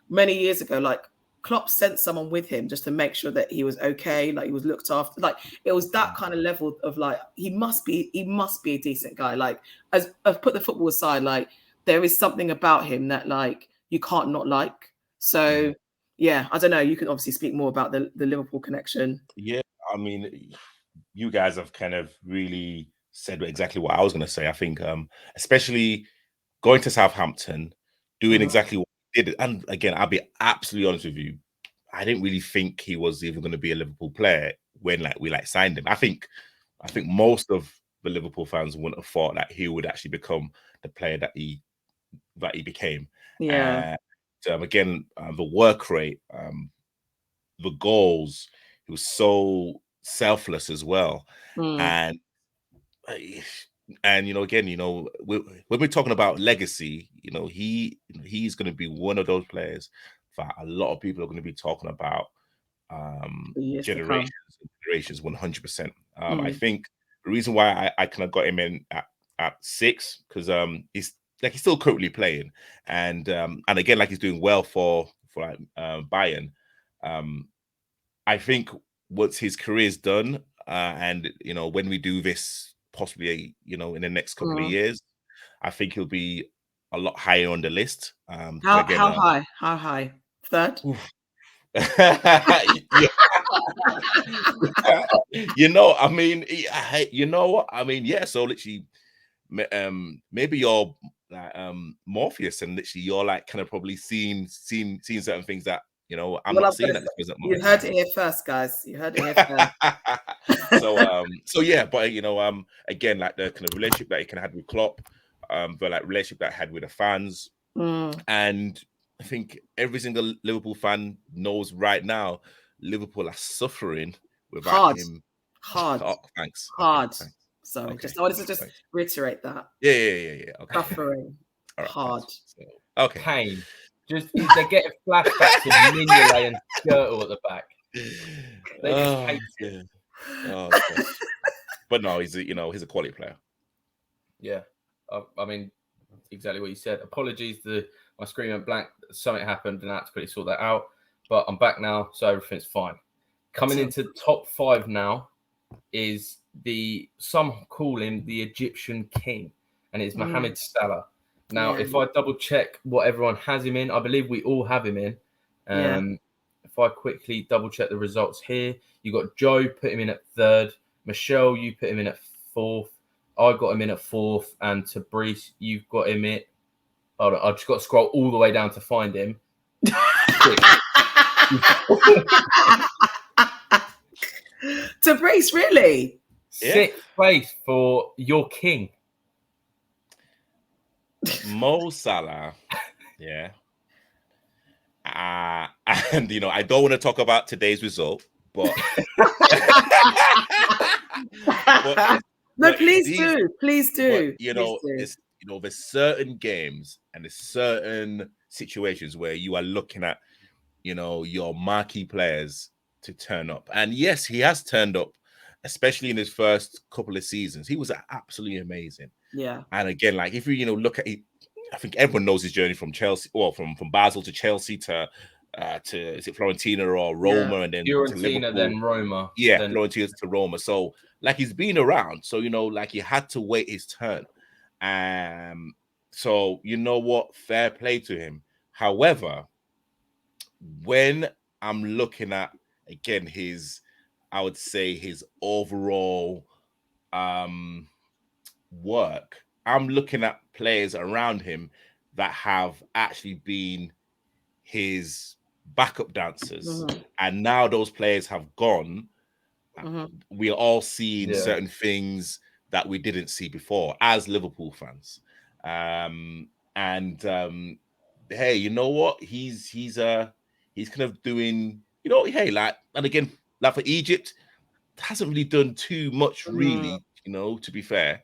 many years ago, like Klopp sent someone with him just to make sure that he was okay, like he was looked after. Like, it was that kind of level of like, he must be a decent guy. Like, as I've put the football aside, like there is something about him that like you can't not like. So yeah, I don't know. You can obviously speak more about the Liverpool connection. Yeah, I mean, you guys have kind of really said exactly what I was going to say. I think, especially going to Southampton, doing exactly what he did. And again, I'll be absolutely honest with you, I didn't really think he was even going to be a Liverpool player when we signed him. I think most of the Liverpool fans wouldn't have thought that he would actually become the player that he became. Yeah. Again, the work rate, the goals, he was so selfless as well. And again, when we're talking about legacy, he's going to be one of those players that a lot of people are going to be talking about generations 100%. I think the reason why I kind of got him in at 6, because he's still currently playing, and again, like, he's doing well for Bayern. I think once his career's done, and when we do this possibly in the next couple of years, I think he'll be a lot higher on the list. How high? 3rd? I mean, yeah. So literally, maybe you're Morpheus, and literally you're like kind of probably seeing certain things that I'm not seeing at this present moment. You heard it here first, guys. You heard it here first. So yeah, but again, like the kind of relationship that he can have with Klopp, the like relationship that I had with the fans, and I think every single Liverpool fan knows right now Liverpool are suffering without him. Hard. Oh, thanks. Hard. Okay, thanks. Sorry, Okay, I wanted to just thanks. reiterate that. Yeah. Okay. Suffering. All right, Hard. so, okay. Pain. Just they get flashbacks of Mignolet and Skirtle at the back. They just hate it. Oh, gosh. But no, he's a quality player. Yeah, I mean, exactly what you said. Apologies, my screen went blank. Something happened, and I had to quickly sort that out. But I'm back now, so everything's fine. Coming into top 5 now is some call him the Egyptian king, and it's Mohamed Salah. Now, if I double check what everyone has him in, I believe we all have him in. If I quickly double check the results here, you got Joe put him in at 3rd. Michelle, you put him in at 4th. I got him in at 4th, and Tabrice, you've got him in. Hold on, I've just got to scroll all the way down to find him. Tabrice, really? 6th place for your king. Mo Salah, yeah. And I don't want to talk about today's result, but no, please do. It's there's certain games and there's certain situations where you are looking at, your marquee players to turn up. And yes, he has turned up, especially in his first couple of seasons. He was absolutely amazing. Yeah. And again, like if you look at it, I think everyone knows his journey from Chelsea, or from Basel to Chelsea to is it Fiorentina or Roma, and then Fiorentina, to Liverpool. then Roma. Yeah, Fiorentina to Roma. So like he's been around. So like he had to wait his turn. So you know what? Fair play to him. However, when I'm looking at again I would say his overall work, I'm looking at players around him that have actually been his backup dancers, and now those players have gone. We're all seeing certain things that we didn't see before as Liverpool fans. Hey, you know what? He's kind of doing, hey, like, and again, like for Egypt, hasn't really done too much, really, to be fair.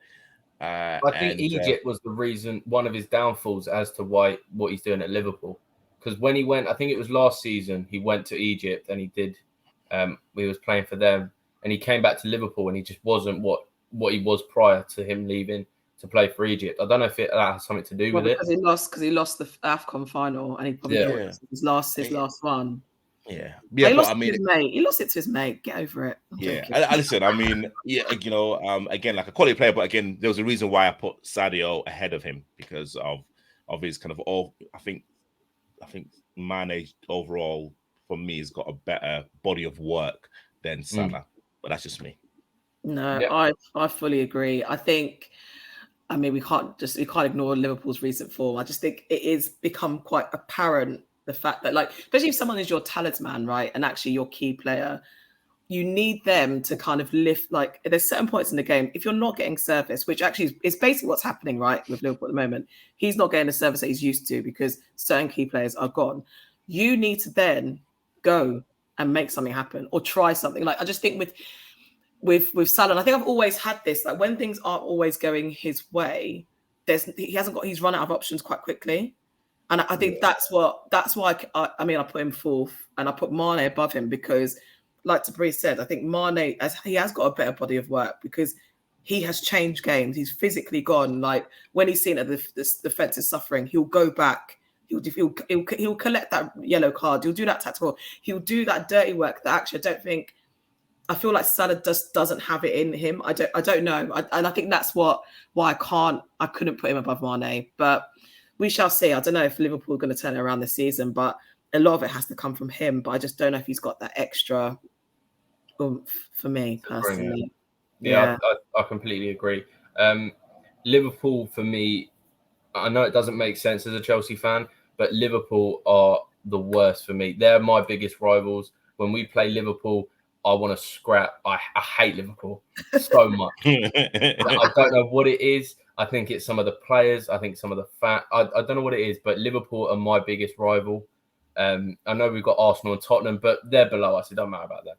I think Egypt was the reason, one of his downfalls as to what he's doing at Liverpool. Because when he went, I think it was last season, he went to Egypt and he did, he was playing for them, and he came back to Liverpool and he just wasn't what he was prior to him leaving to play for Egypt. I don't know if that has something to do with it. Because he lost the AFCON final, and he probably thought it was his last one. Yeah, he lost it to his mate. Get over it. Listen, I mean, again, like a quality player, but again, there was a reason why I put Sadio ahead of him because of his kind of I think Mane overall for me has got a better body of work than Salah, but that's just me. No, I fully agree. I think, I mean, we can't ignore Liverpool's recent form. I just think it is become quite apparent the fact that, like, especially if someone is your talisman, right, and actually your key player, you need them to kind of lift. Like, there's certain points in the game, if you're not getting service, which actually is basically what's happening, right, with Liverpool at the moment. He's not getting the service that he's used to because certain key players are gone. You need to then go and make something happen or try something. Like, I just think with Salah, and I think I've always had this, like when things aren't always going his way, he's run out of options quite quickly. And I think that's why I put him 4th and I put Mane above him because, like Tabrice said, I think Mane, he has got a better body of work because he has changed games. He's physically gone. Like when he's seen that the defense is suffering, he'll go back. He'll collect that yellow card. He'll do that tactical. He'll do that dirty work that actually I feel like Salah just doesn't have it in him. I don't know. And I think that's why I couldn't put him above Mane. But we shall see. I don't know if Liverpool are going to turn it around this season, but a lot of it has to come from him. But I just don't know if he's got that extra oomph for me personally. Yeah. I completely agree. Liverpool, for me, I know it doesn't make sense as a Chelsea fan, but Liverpool are the worst for me. They're my biggest rivals. When we play Liverpool, I want to scrap. I hate Liverpool so much. I don't know what it is. I think it's some of the players. I think some of the I don't know what it is, but Liverpool are my biggest rival. I know we've got Arsenal and Tottenham, but they're below us. It don't matter about them.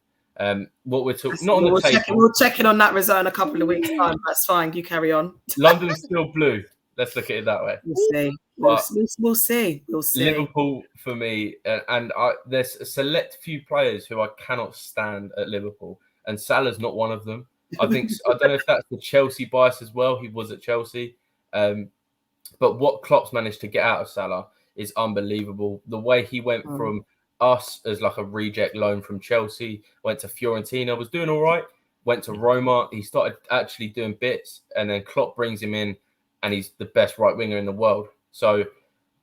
What we're talking, not on the table. We'll check in on that result in a couple of weeks' time. That's fine. You carry on. London's still blue. Let's look at it that way. We'll see. We'll see. Liverpool for me, and there's a select few players who I cannot stand at Liverpool, and Salah's not one of them. I don't know if that's the Chelsea bias as well. He was at Chelsea, but what Klopp's managed to get out of Salah is unbelievable. The way he went from us as like a reject loan from Chelsea, went to Fiorentina, was doing all right, went to Roma, he started actually doing bits, and then Klopp brings him in, and he's the best right winger in the world. So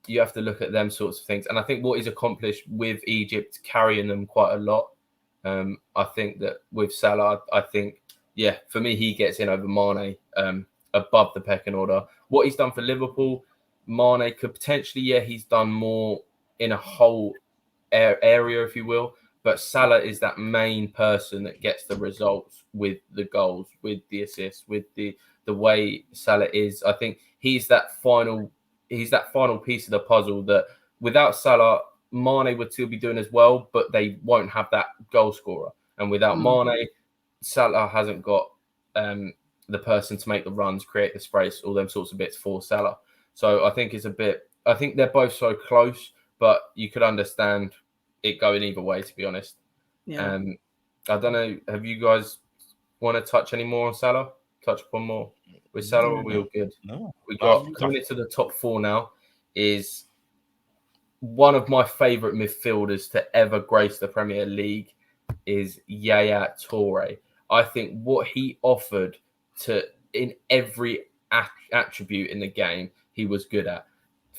you have to look at them sorts of things. And I think what he's accomplished with Egypt, carrying them quite a lot. I think that with Salah, for me, he gets in over Mane above the pecking order. What he's done for Liverpool, Mane could potentially, he's done more in a whole area, if you will. But Salah is that main person that gets the results with the goals, with the assists, with the way Salah is. I think he's that final piece of the puzzle that without Salah, Mane would still be doing as well, but they won't have that goal scorer. And without Mane, Salah hasn't got the person to make the runs, create the space, all them sorts of bits for Salah. So I think I think they're both so close, but you could understand it going either way, to be honest. Yeah. I don't know. Have you guys want to touch any more on Salah? Touch upon more with Salah, or are we all good? No. We got coming into the top four now is one of my favourite midfielders to ever grace the Premier League is Yaya Toure. I think what he offered in every attribute in the game, he was good at.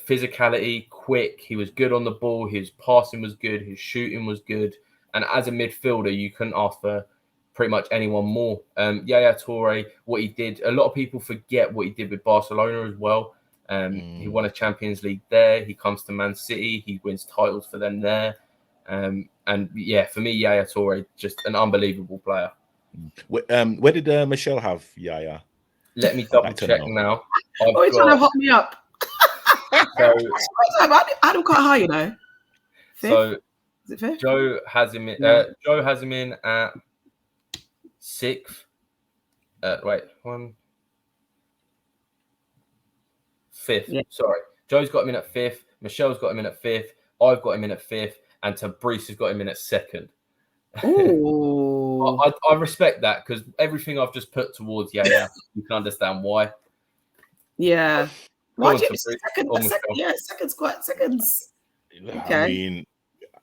Physicality, quick, he was good on the ball, his passing was good, his shooting was good. And as a midfielder, you couldn't ask for pretty much anyone more. Yaya Toure, what he did, a lot of people forget what he did with Barcelona as well. He won a Champions League there. He comes to Man City. He wins titles for them there. And for me, Yaya Toure, just an unbelievable player. Where did Michelle have Yaya? Let me double check now. He's trying to hot me up. I had him quite high, you know. Fifth? So is it fifth? Joe has him in. Joe has him in at sixth. Fifth. Yeah. Sorry, Joe's got him in at fifth. Michelle's got him in at fifth. I've got him in at fifth, and Tabrice has got him in at second. Ooh. I respect that because everything I've just put towards Yaya, you can understand why. Yeah. Why do you seconds? Okay. I mean,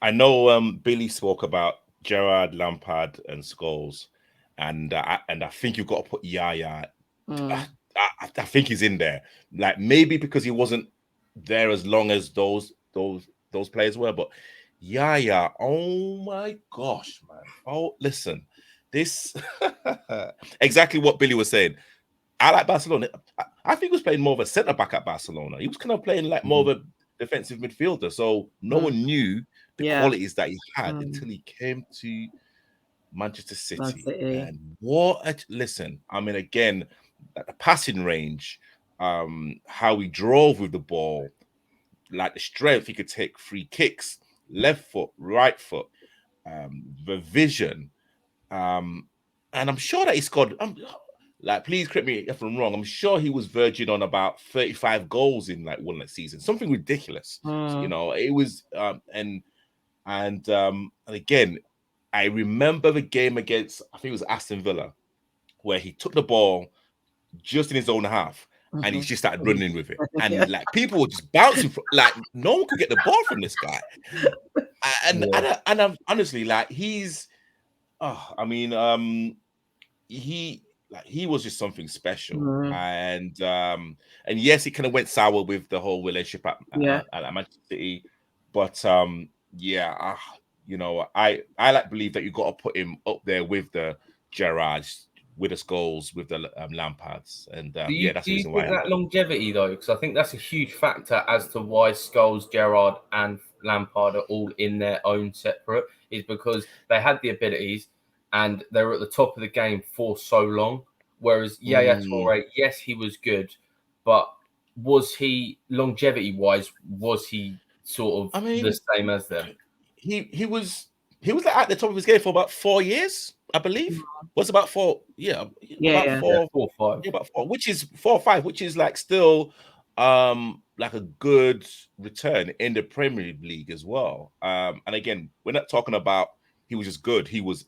I know Billy spoke about Gerrard, Lampard, and Scholes, and I think you've got to put Yaya. I think he's in there. Like maybe because he wasn't there as long as those players were, but Yaya, oh my gosh, man! Oh, listen, this exactly what Billy was saying. I like Barcelona. I think he was playing more of a centre back at Barcelona. He was kind of playing like more of a defensive midfielder. So no one knew the qualities that he had until he came to Manchester City. And listen, I mean, again, the passing range, how he drove with the ball, like the strength, he could take free kicks, left foot, right foot, the vision. And I'm sure that he scored. Like, please correct me if I'm wrong. I'm sure he was verging on about 35 goals in like one season, something ridiculous. You know, it was. And again, I remember the game against, I think it was Aston Villa, where he took the ball just in his own half and he just started running with it, and like people were just bouncing like no one could get the ball from this guy. And I'm honestly like he's. He was just something special, and yes, it kind of went sour with the whole relationship at Manchester City, but you know, I like believe that you got to put him up there with the Gerrards, with the Scholes, with the Lampards, and that's the reason why. That longevity though, because I think that's a huge factor as to why Scholes, Gerrard, and Lampard are all in their own separate, is because they had the abilities. and they were at the top of the game for so long. Whereas Yaya Toure, yes, he was good, but was he longevity-wise? Was he sort of the same as them? He was like at the top of his game for about 4 years, I believe. Was about 4, about 4, 4 or 5, about 4, which is 4 or 5, which is like still like a good return in the Premier League as well. And again, we're not talking about he was just good. He was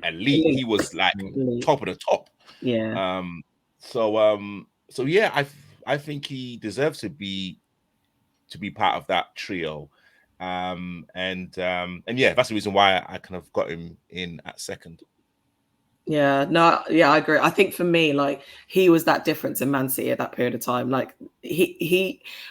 elite. He was like top of the top. Yeah. So yeah, I think he deserves to be part of that trio. And yeah, that's the reason why I kind of got him in at second. Yeah, no, yeah, I agree. I think for me, like, he was that difference in Man City at that period of time. Like,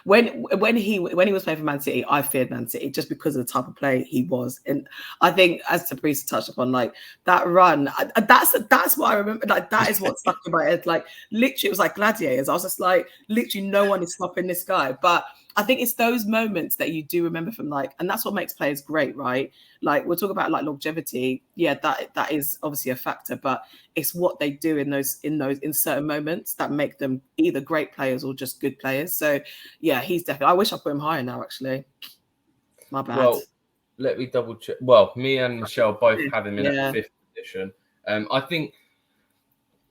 when he was playing for Man City, I feared Man City just because of the type of play he was. And I think, as Fabrice touched upon, like that run, that's what I remember. Like, that is what stuck in my head. Like, literally, it was like gladiators. I was just like, literally, no one is stopping this guy. But I think it's those moments that you do remember from, like, and that's what makes players great, right? Like, we're talking about like longevity. Yeah, that is obviously a factor, but it's what they do in certain moments that make them either great players or just good players. So yeah, he's definitely. I wish I put him higher now. Actually, my bad. Well, let me double check. Well, me and Michelle both have him in at 5th position. I think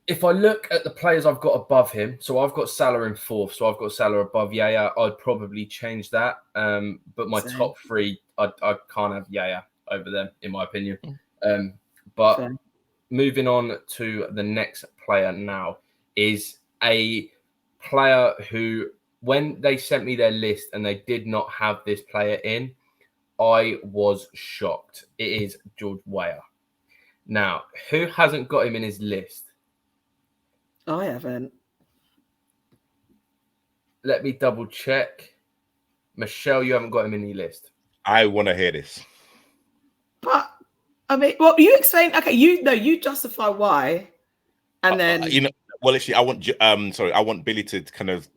if I look at the players I've got above him, so I've got Salah in 4th, so I've got Salah above Yaya. I'd probably change that. But my top 3, I can't have Yaya over them, in my opinion. But moving on to the next player now is a player who, when they sent me their list and they did not have this player in, I was shocked. It is George Weah. Now, who hasn't got him in his list? I haven't. Let me double check. Michelle, you haven't got him in your list. I want to hear this. But I mean, well, you explain. Okay, you justify why, and then well, actually, I want Billy to kind of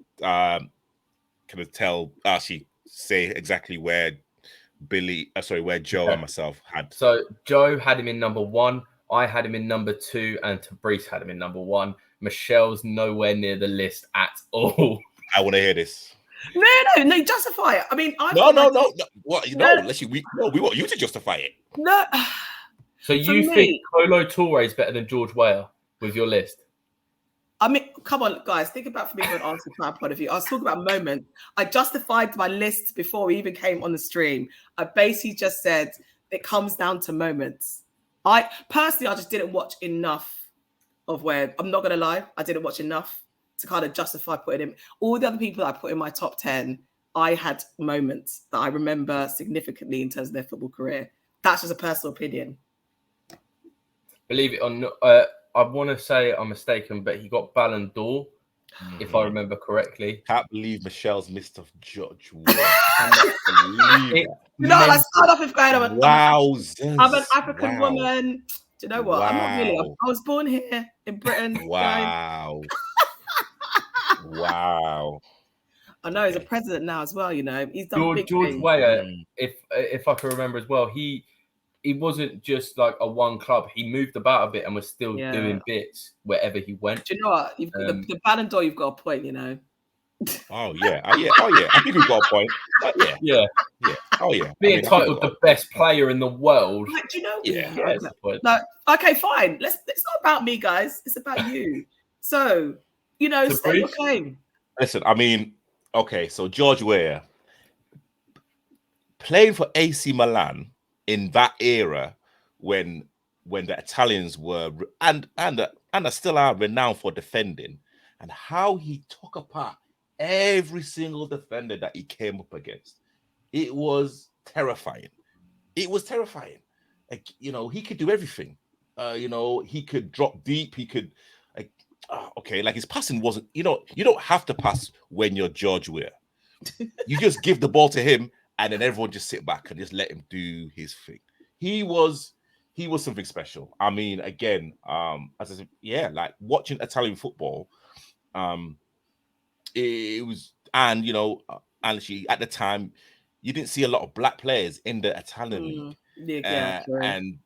say exactly where where Joe and myself had. So Joe had him in number 1. I had him in number 2, and Fabrice had him in number 1. Michelle's nowhere near the list at all. I want to hear this. No, justify it. I mean, no. What? We want you to justify it. No. So you think Kolo Toure is better than George Weah with your list? I mean, come on, guys. Think about from an Arsenal fan point of view. I was talking about moments. I justified my list before we even came on the stream. I basically just said it comes down to moments. I just didn't watch enough of where. I'm not going to lie. I didn't watch enough to kind of justify putting him. All the other people that I put in my top 10, I had moments that I remember significantly in terms of their football career. That's just a personal opinion. Believe it or not, I want to say I'm mistaken, but he got Ballon d'Or, if I remember correctly. Can't believe Michelle's missed off George. I start off with going, I'm an African woman. Do you know what? Wow. I'm not really. I was born here in Britain. Wow. Wow. I know he's a president now as well. You know, he's done big George things. Weah, if I can remember as well, he wasn't just like a one club. He moved about a bit and was still doing bits wherever he went. Do you know what? You've got the Ballon d'Or. You've got a point. You know. Oh yeah. I think we've got a point. Yeah. Oh yeah. Being titled the best player in the world. Like, do you know? Yeah. Like, okay, fine. It's not about me, guys. It's about you. So, you know, stay your claim. Listen, I mean, okay, so George Weah playing for AC Milan in that era when the Italians were and still are renowned for defending, and how he took apart every single defender that he came up against. It was terrifying. Like, you know, he could do everything. You know, he could drop deep. He could, like his passing wasn't. You know, you don't have to pass when you're George Weah. You just give the ball to him, and then everyone just sit back and just let him do his thing. He was something special. I mean, again, as I said, like watching Italian football, it was, and you know, actually at the time, you didn't see a lot of black players in the Italian league, and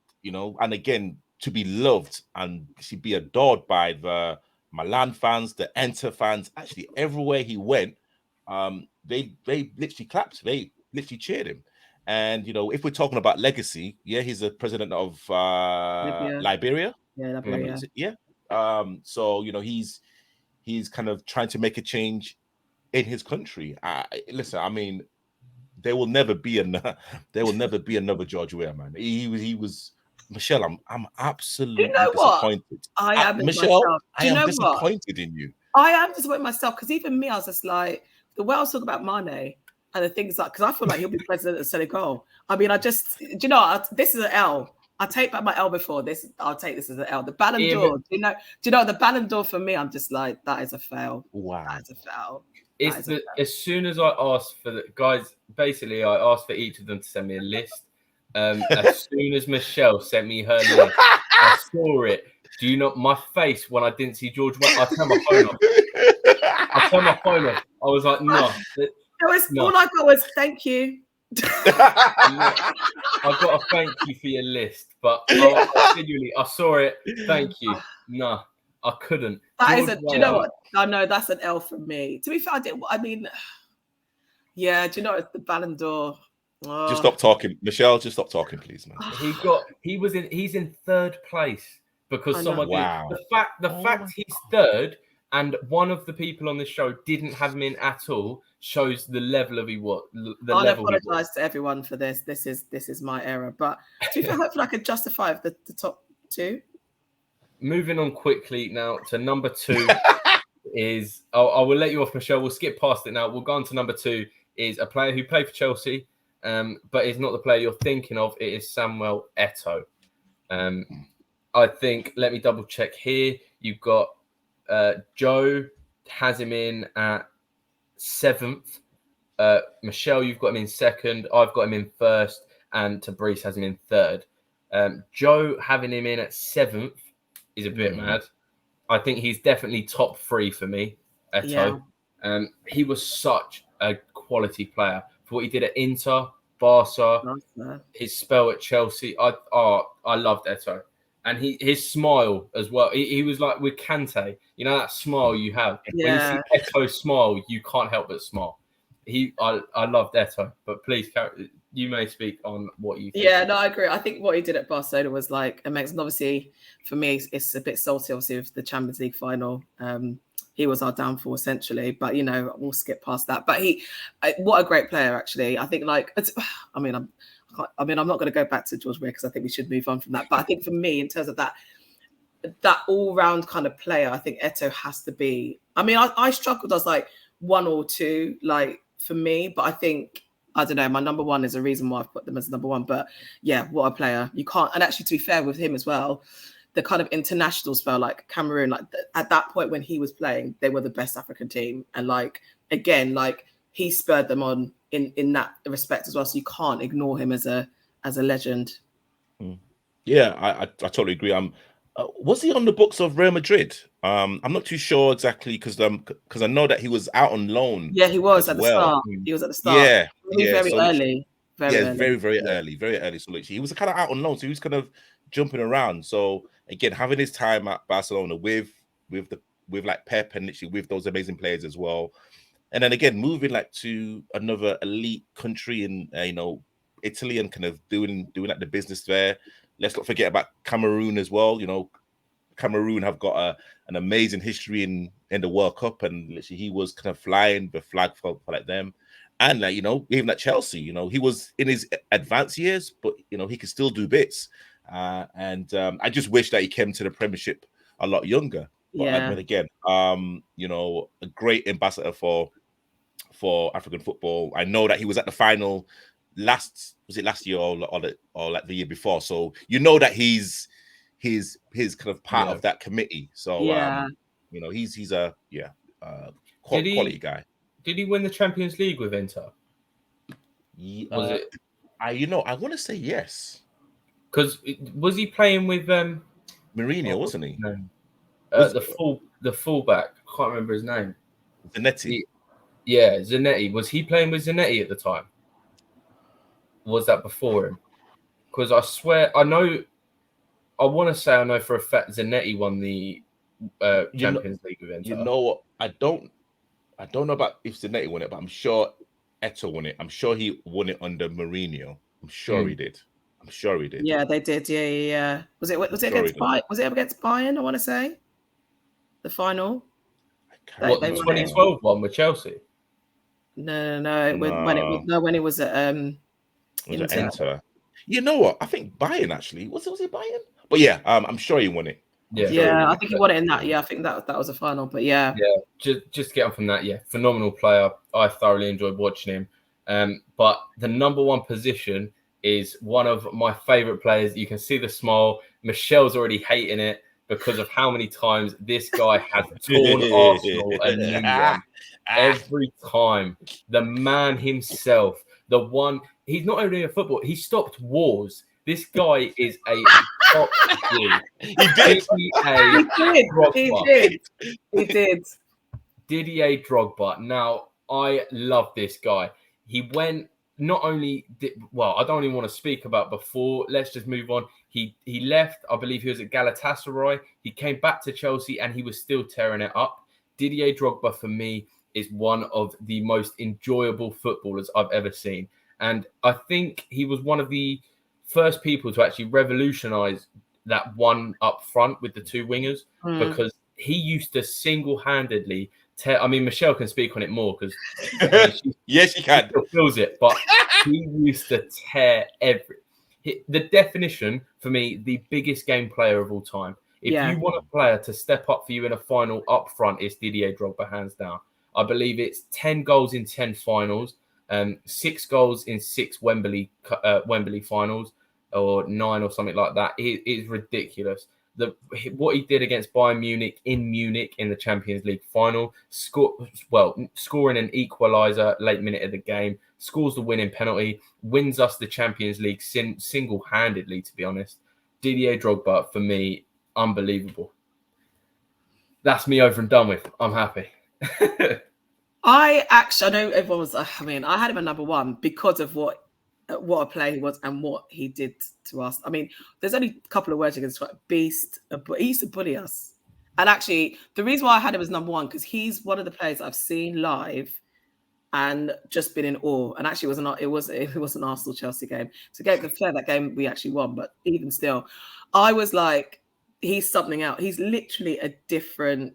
and again, to be loved and to be adored by the Milan fans, the Inter fans, actually everywhere he went, they literally clapped, they literally cheered him. And if we're talking about legacy, he's the president of Liberia. Yeah, Liberia. Yeah. So he's kind of trying to make a change in his country. Listen, I mean, there will never be another George Weah, man. He was Michelle. I'm absolutely disappointed. I am Michelle. Myself. I am disappointed in you. I am disappointed myself because even me, I was just like, the way I was talking about Mane and the things like, because I feel like he'll be president of Senegal. I mean, this is an L. I take back my L before this. I'll take this as an L. The Ballon d'Or. Do you know the Ballon d'Or for me? I'm just like, that is a fail. Wow, that is a fail. As soon as I asked for the guys, basically, I asked for each of them to send me a list. As soon as Michelle sent me her list, I saw it. Do you know my face when I didn't see George Weah? I turned my phone off. I was like, no. All I got was thank you. I've got to thank you for your list, but genuinely, I saw it. Thank you. No, I couldn't. Do you know what? I know that's an L for me. To be fair, do you know it's the Ballon d'Or? Oh. Just stop talking, Michelle. Just stop talking, please, man. He's in third place because someone. Wow. The fact he's third and one of the people on this show didn't have him in at all shows the level of I'll apologize to everyone for this. This is my error, but do you feel hopefully I could justify the top two? Moving on quickly now to number 2 is I will let you off, Michelle. We'll skip past it now. We'll go on to number 2 is a player who played for Chelsea, but is not the player you're thinking of. It is Samuel Eto'o. I think, let me double check here. You've got Joe has him in at 7th. Michelle, you've got him in 2nd. I've got him in 1st, and Tabrice has him in 3rd. Joe having him in at 7th is a bit mad. I think he's definitely top 3 for me, Eto'o. Yeah. He was such a quality player for what he did at Inter, Barca, his spell at Chelsea. I loved Eto'o. And his smile as well. He was like with Kante, that smile you have. Yeah. When you see Eto'o smile, you can't help but smile. I loved Eto'o, but please, you may speak on what you think. Yeah, no, I agree. I think what he did at Barcelona was like amazing. Obviously, for me, it's a bit salty, obviously, with the Champions League final. He was our downfall, essentially. But, we'll skip past that. But what a great player, actually. I think, I'm not going to go back to George Weah because I think we should move on from that. But I think for me, in terms of that all-round kind of player, I think Eto'o has to be. I mean, I struggled. I was like 1 or 2, for me. But I think, I don't know, my number 1 is a reason why I've put them as number 1. But yeah, what a player. You can't. And actually, to be fair with him as well, the kind of international spell, like Cameroon, at that point when he was playing, they were the best African team. And he spurred them on in that respect as well. So you can't ignore him as a legend. Yeah, I totally agree. Was he on the books of Real Madrid? I'm not too sure exactly because I know that he was out on loan. Yeah, he was at the start. He was at the start. Yeah, very early. Very early. So he was kind of out on loan. So he was kind of jumping around. So again, having his time at Barcelona with Pep and literally with those amazing players as well. And then again, moving to another elite country in Italy and kind of doing the business there. Let's not forget about Cameroon as well. Cameroon have got an amazing history in the World Cup, and literally he was kind of flying the flag for them. And even at Chelsea, he was in his advanced years, but he could still do bits. And I just wish that he came to the Premiership a lot younger. But again, a great ambassador for African football. I know that he was at the final last year or the year before. So that he's kind of part of that committee. So he's a quality guy. Did he win the Champions League with Inter? Was it? I want to say yes. Because was he playing with Mourinho, wasn't he? No. The fullback. I can't remember his name. Zanetti. Zanetti. Was he playing with Zanetti at the time? Was that before him? Because I swear I know I want to say I know for a fact Zanetti won the Champions League with Inter. You know what? I don't know about if Zanetti won it, but I'm sure Eto'o won it. I'm sure he won it under Mourinho. I'm sure he did. I'm sure he did. Yeah, they did. Yeah. Was it against Bayern? Was it against Bayern? I want to say the final. What, the 2012 one with Chelsea? No. When it was at Inter. You know what? I think Bayern actually was it Bayern? But yeah, I'm sure he won it. Yeah, I think he won it in that. Yeah, I think that was a final. But yeah, just get on from that. Yeah, phenomenal player. I thoroughly enjoyed watching him. But the number one position is one of my favorite players. You can see the smile. Michelle's already hating it because of how many times this guy has torn Arsenal a new one. Every time. The man himself, the one, he's not only a football, he stopped wars. This guy is a top G. He did. He did. Didier Drogba. Now, I love this guy. He went, not only did, well, I don't even want to speak about before. Let's just move on. He left. I believe he was at Galatasaray. He came back to Chelsea and he was still tearing it up. Didier Drogba, for me, is one of the most enjoyable footballers I've ever seen. And I think he was one of the first people to actually revolutionize that one up front with the two wingers, because he used to single-handedly tear. I mean, Michelle can speak on it more because yes, she can. She feels it, but he used to tear the definition for me, the biggest game player of all time. If you want a player to step up for you in a final up front, it's Didier Drogba, hands down. I believe it's 10 goals in 10 finals, 6 goals in 6 Wembley finals, or 9 or something like that. It is ridiculous. What he did against Bayern Munich in the Champions League final, scoring an equaliser late minute of the game, scores the winning penalty, wins us the Champions League single-handedly, to be honest. Didier Drogba, for me, unbelievable. That's me over and done with. I'm happy. I know everyone was. I had him at number one because of what a player he was and what he did to us. I mean, there's only a couple of words you can describe. Beast. He used to bully us. And actually, the reason why I had him as number one, because he's one of the players I've seen live and just been in awe. And actually, it was an Arsenal-Chelsea game. So that game we actually won. But even still, I was like, he's something else. He's literally a different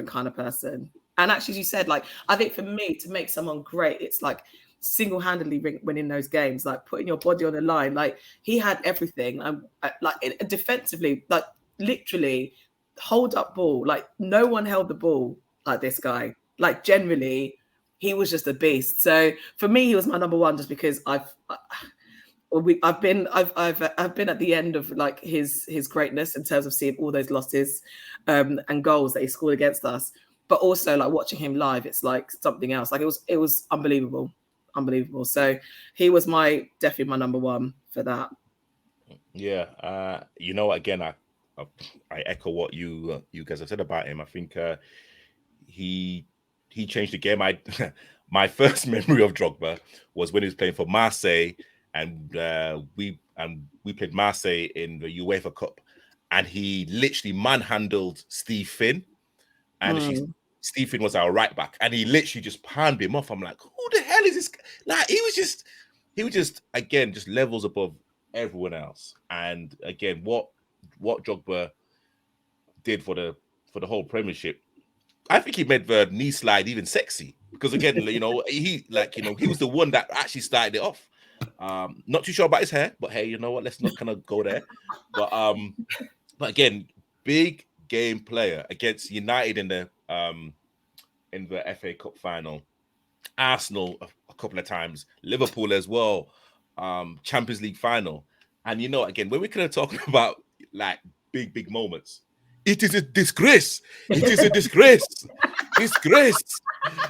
kind of person. And actually, as you said, like, I think for me, to make someone great, it's like single-handedly winning those games, like putting your body on the line. Like, he had everything. Like, defensively, like, literally hold up ball. Like, no one held the ball like this guy. Like, generally, he was just a beast. So for me, he was my number one, just because I've been at the end of like his greatness in terms of seeing all those losses and goals that he scored against us. But also, like, watching him live, it's like something else. Like, it was unbelievable. So he was definitely my number one for that. Yeah. Again, I echo what you guys have said about him. I think he changed the game. My first memory of Drogba was when he was playing for Marseille, and we played Marseille in the UEFA Cup, and he literally manhandled Steve Finn, and Steve Finn was our right back, and he literally just palmed him off. I'm like, who the hell is this? Like, he was just again, just levels above everyone else. And again, what Drogba did for the whole Premiership, I think he made the knee slide even sexy, because again, he was the one that actually started it off. Not too sure about his hair, but hey, you know what? Let's not kind of go there. But again, big game player against United in the FA Cup final, Arsenal a couple of times, Liverpool as well, Champions League final. And again, when we're kind of talking about like big moments, it is a disgrace. It is a disgrace. Disgrace.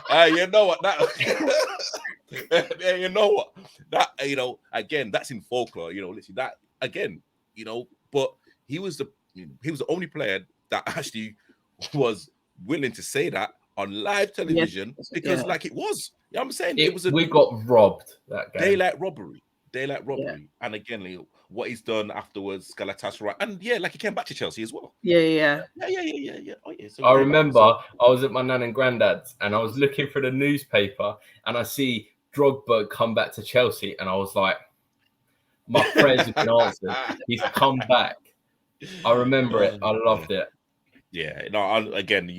You know what? You know what? That again, that's in folklore. Literally that again. But he was the only player that actually was willing to say that on live television, because like it was. You know what I'm saying? We got robbed that game. Daylight robbery. daylight robbery. And again, what he's done afterwards, Galatasaray, and yeah, like he came back to Chelsea as well. Yeah. Oh, yeah. So I remember I was at my nan and granddad's and I was looking for the newspaper and I see Drogba come back to Chelsea and I was like, my prayers have been answered. He's come back. I remember it. I loved it. Yeah. No, again,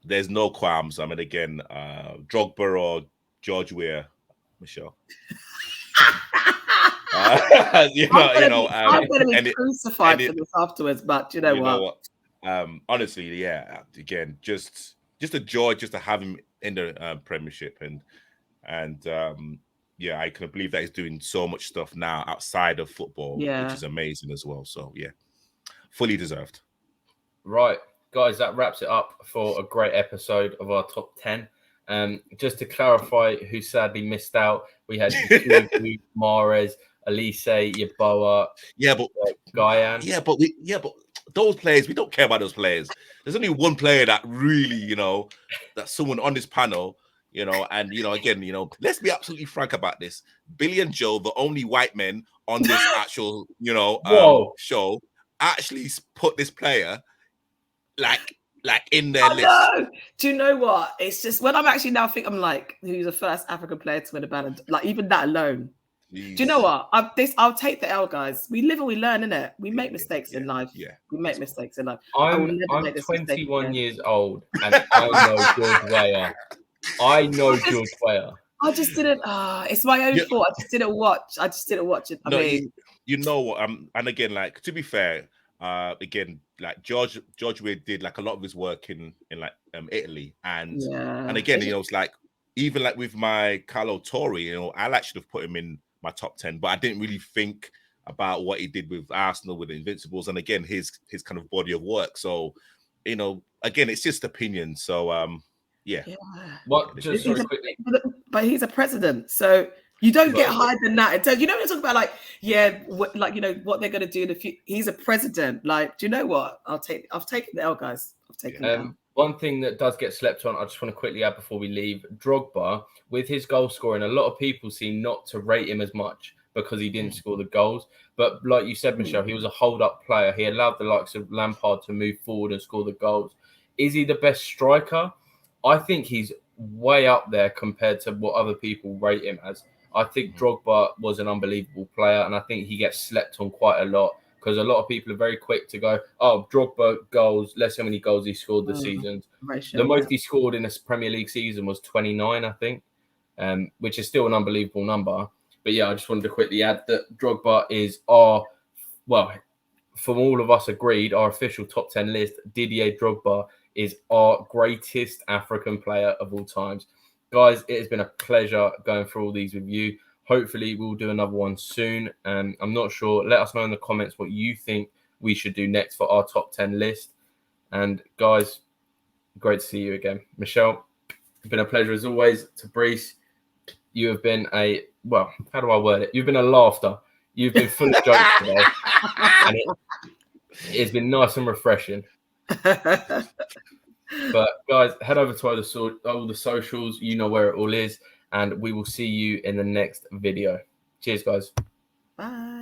there's no qualms. I mean, again, Drogba or George Weah, Michelle. I'm going to be crucified for this afterwards, but you know what? Honestly, yeah. Again, just a joy just to have him in the Premiership, and yeah, I can believe that he's doing so much stuff now outside of football, which is amazing as well. So yeah, fully deserved. Right, guys, that wraps it up for a great episode of our top 10. Just to clarify, who sadly missed out, we had Mahrez, Elise, Yeboah, Guyan. Yeah, but those players, we don't care about those players. There's only one player that really, that's someone on this panel, and again, let's be absolutely frank about this. Billy and Joe, the only white men on this actual, show, actually put this player like in their list. No. Do you know what? It's just when I'm actually now I'm like, who's the first African player to win a Ballon d'Or? Like even that alone. Jeez. Do you know what? I'll take the L, guys. We live and we learn, innit? We make mistakes in life. Yeah, we make mistakes in life. I'm 21 years old, and I know George Weah. I know George Weah. I just didn't. It's my own fault. I just didn't watch it. I mean, you know what? And again, like to be fair, again, like George Weah did like a lot of his work in like Italy, and again, it's like even like with my Carlo Torre, I'll actually have put him in my top 10, but I didn't really think about what he did with Arsenal with the Invincibles, and again his kind of body of work. So again, it's just opinion. So What just sort of quickly, but he's a president, so you don't get higher than that. You know, when you talk about what they're going to do in the future. He's a president. Like, do you know what? I've taken the L, guys. I've taken the L. One thing that does get slept on, I just want to quickly add before we leave, Drogba, with his goal scoring, a lot of people seem not to rate him as much because he didn't score the goals. But like you said, Michelle, he was a hold-up player. He allowed the likes of Lampard to move forward and score the goals. Is he the best striker? I think he's way up there compared to what other people rate him as. I think Drogba was an unbelievable player, and I think he gets slept on quite a lot because a lot of people are very quick to go, oh, Drogba goals, let's see how many goals he scored this season. The most he scored in a Premier League season was 29, I think, which is still an unbelievable number. But yeah, I just wanted to quickly add that Drogba is from all of us agreed, our official top 10 list, Didier Drogba is our greatest African player of all times. Guys, it has been a pleasure going through all these with you. Hopefully, we'll do another one soon. I'm not sure. Let us know in the comments what you think we should do next for our top 10 list. And guys, great to see you again. Michelle, it's been a pleasure as always. To Brees, you have been how do I word it? You've been a laughter. You've been full of jokes today. And it's been nice and refreshing. But guys, head over to all the socials. You know where it all is. And we will see you in the next video. Cheers, guys. Bye.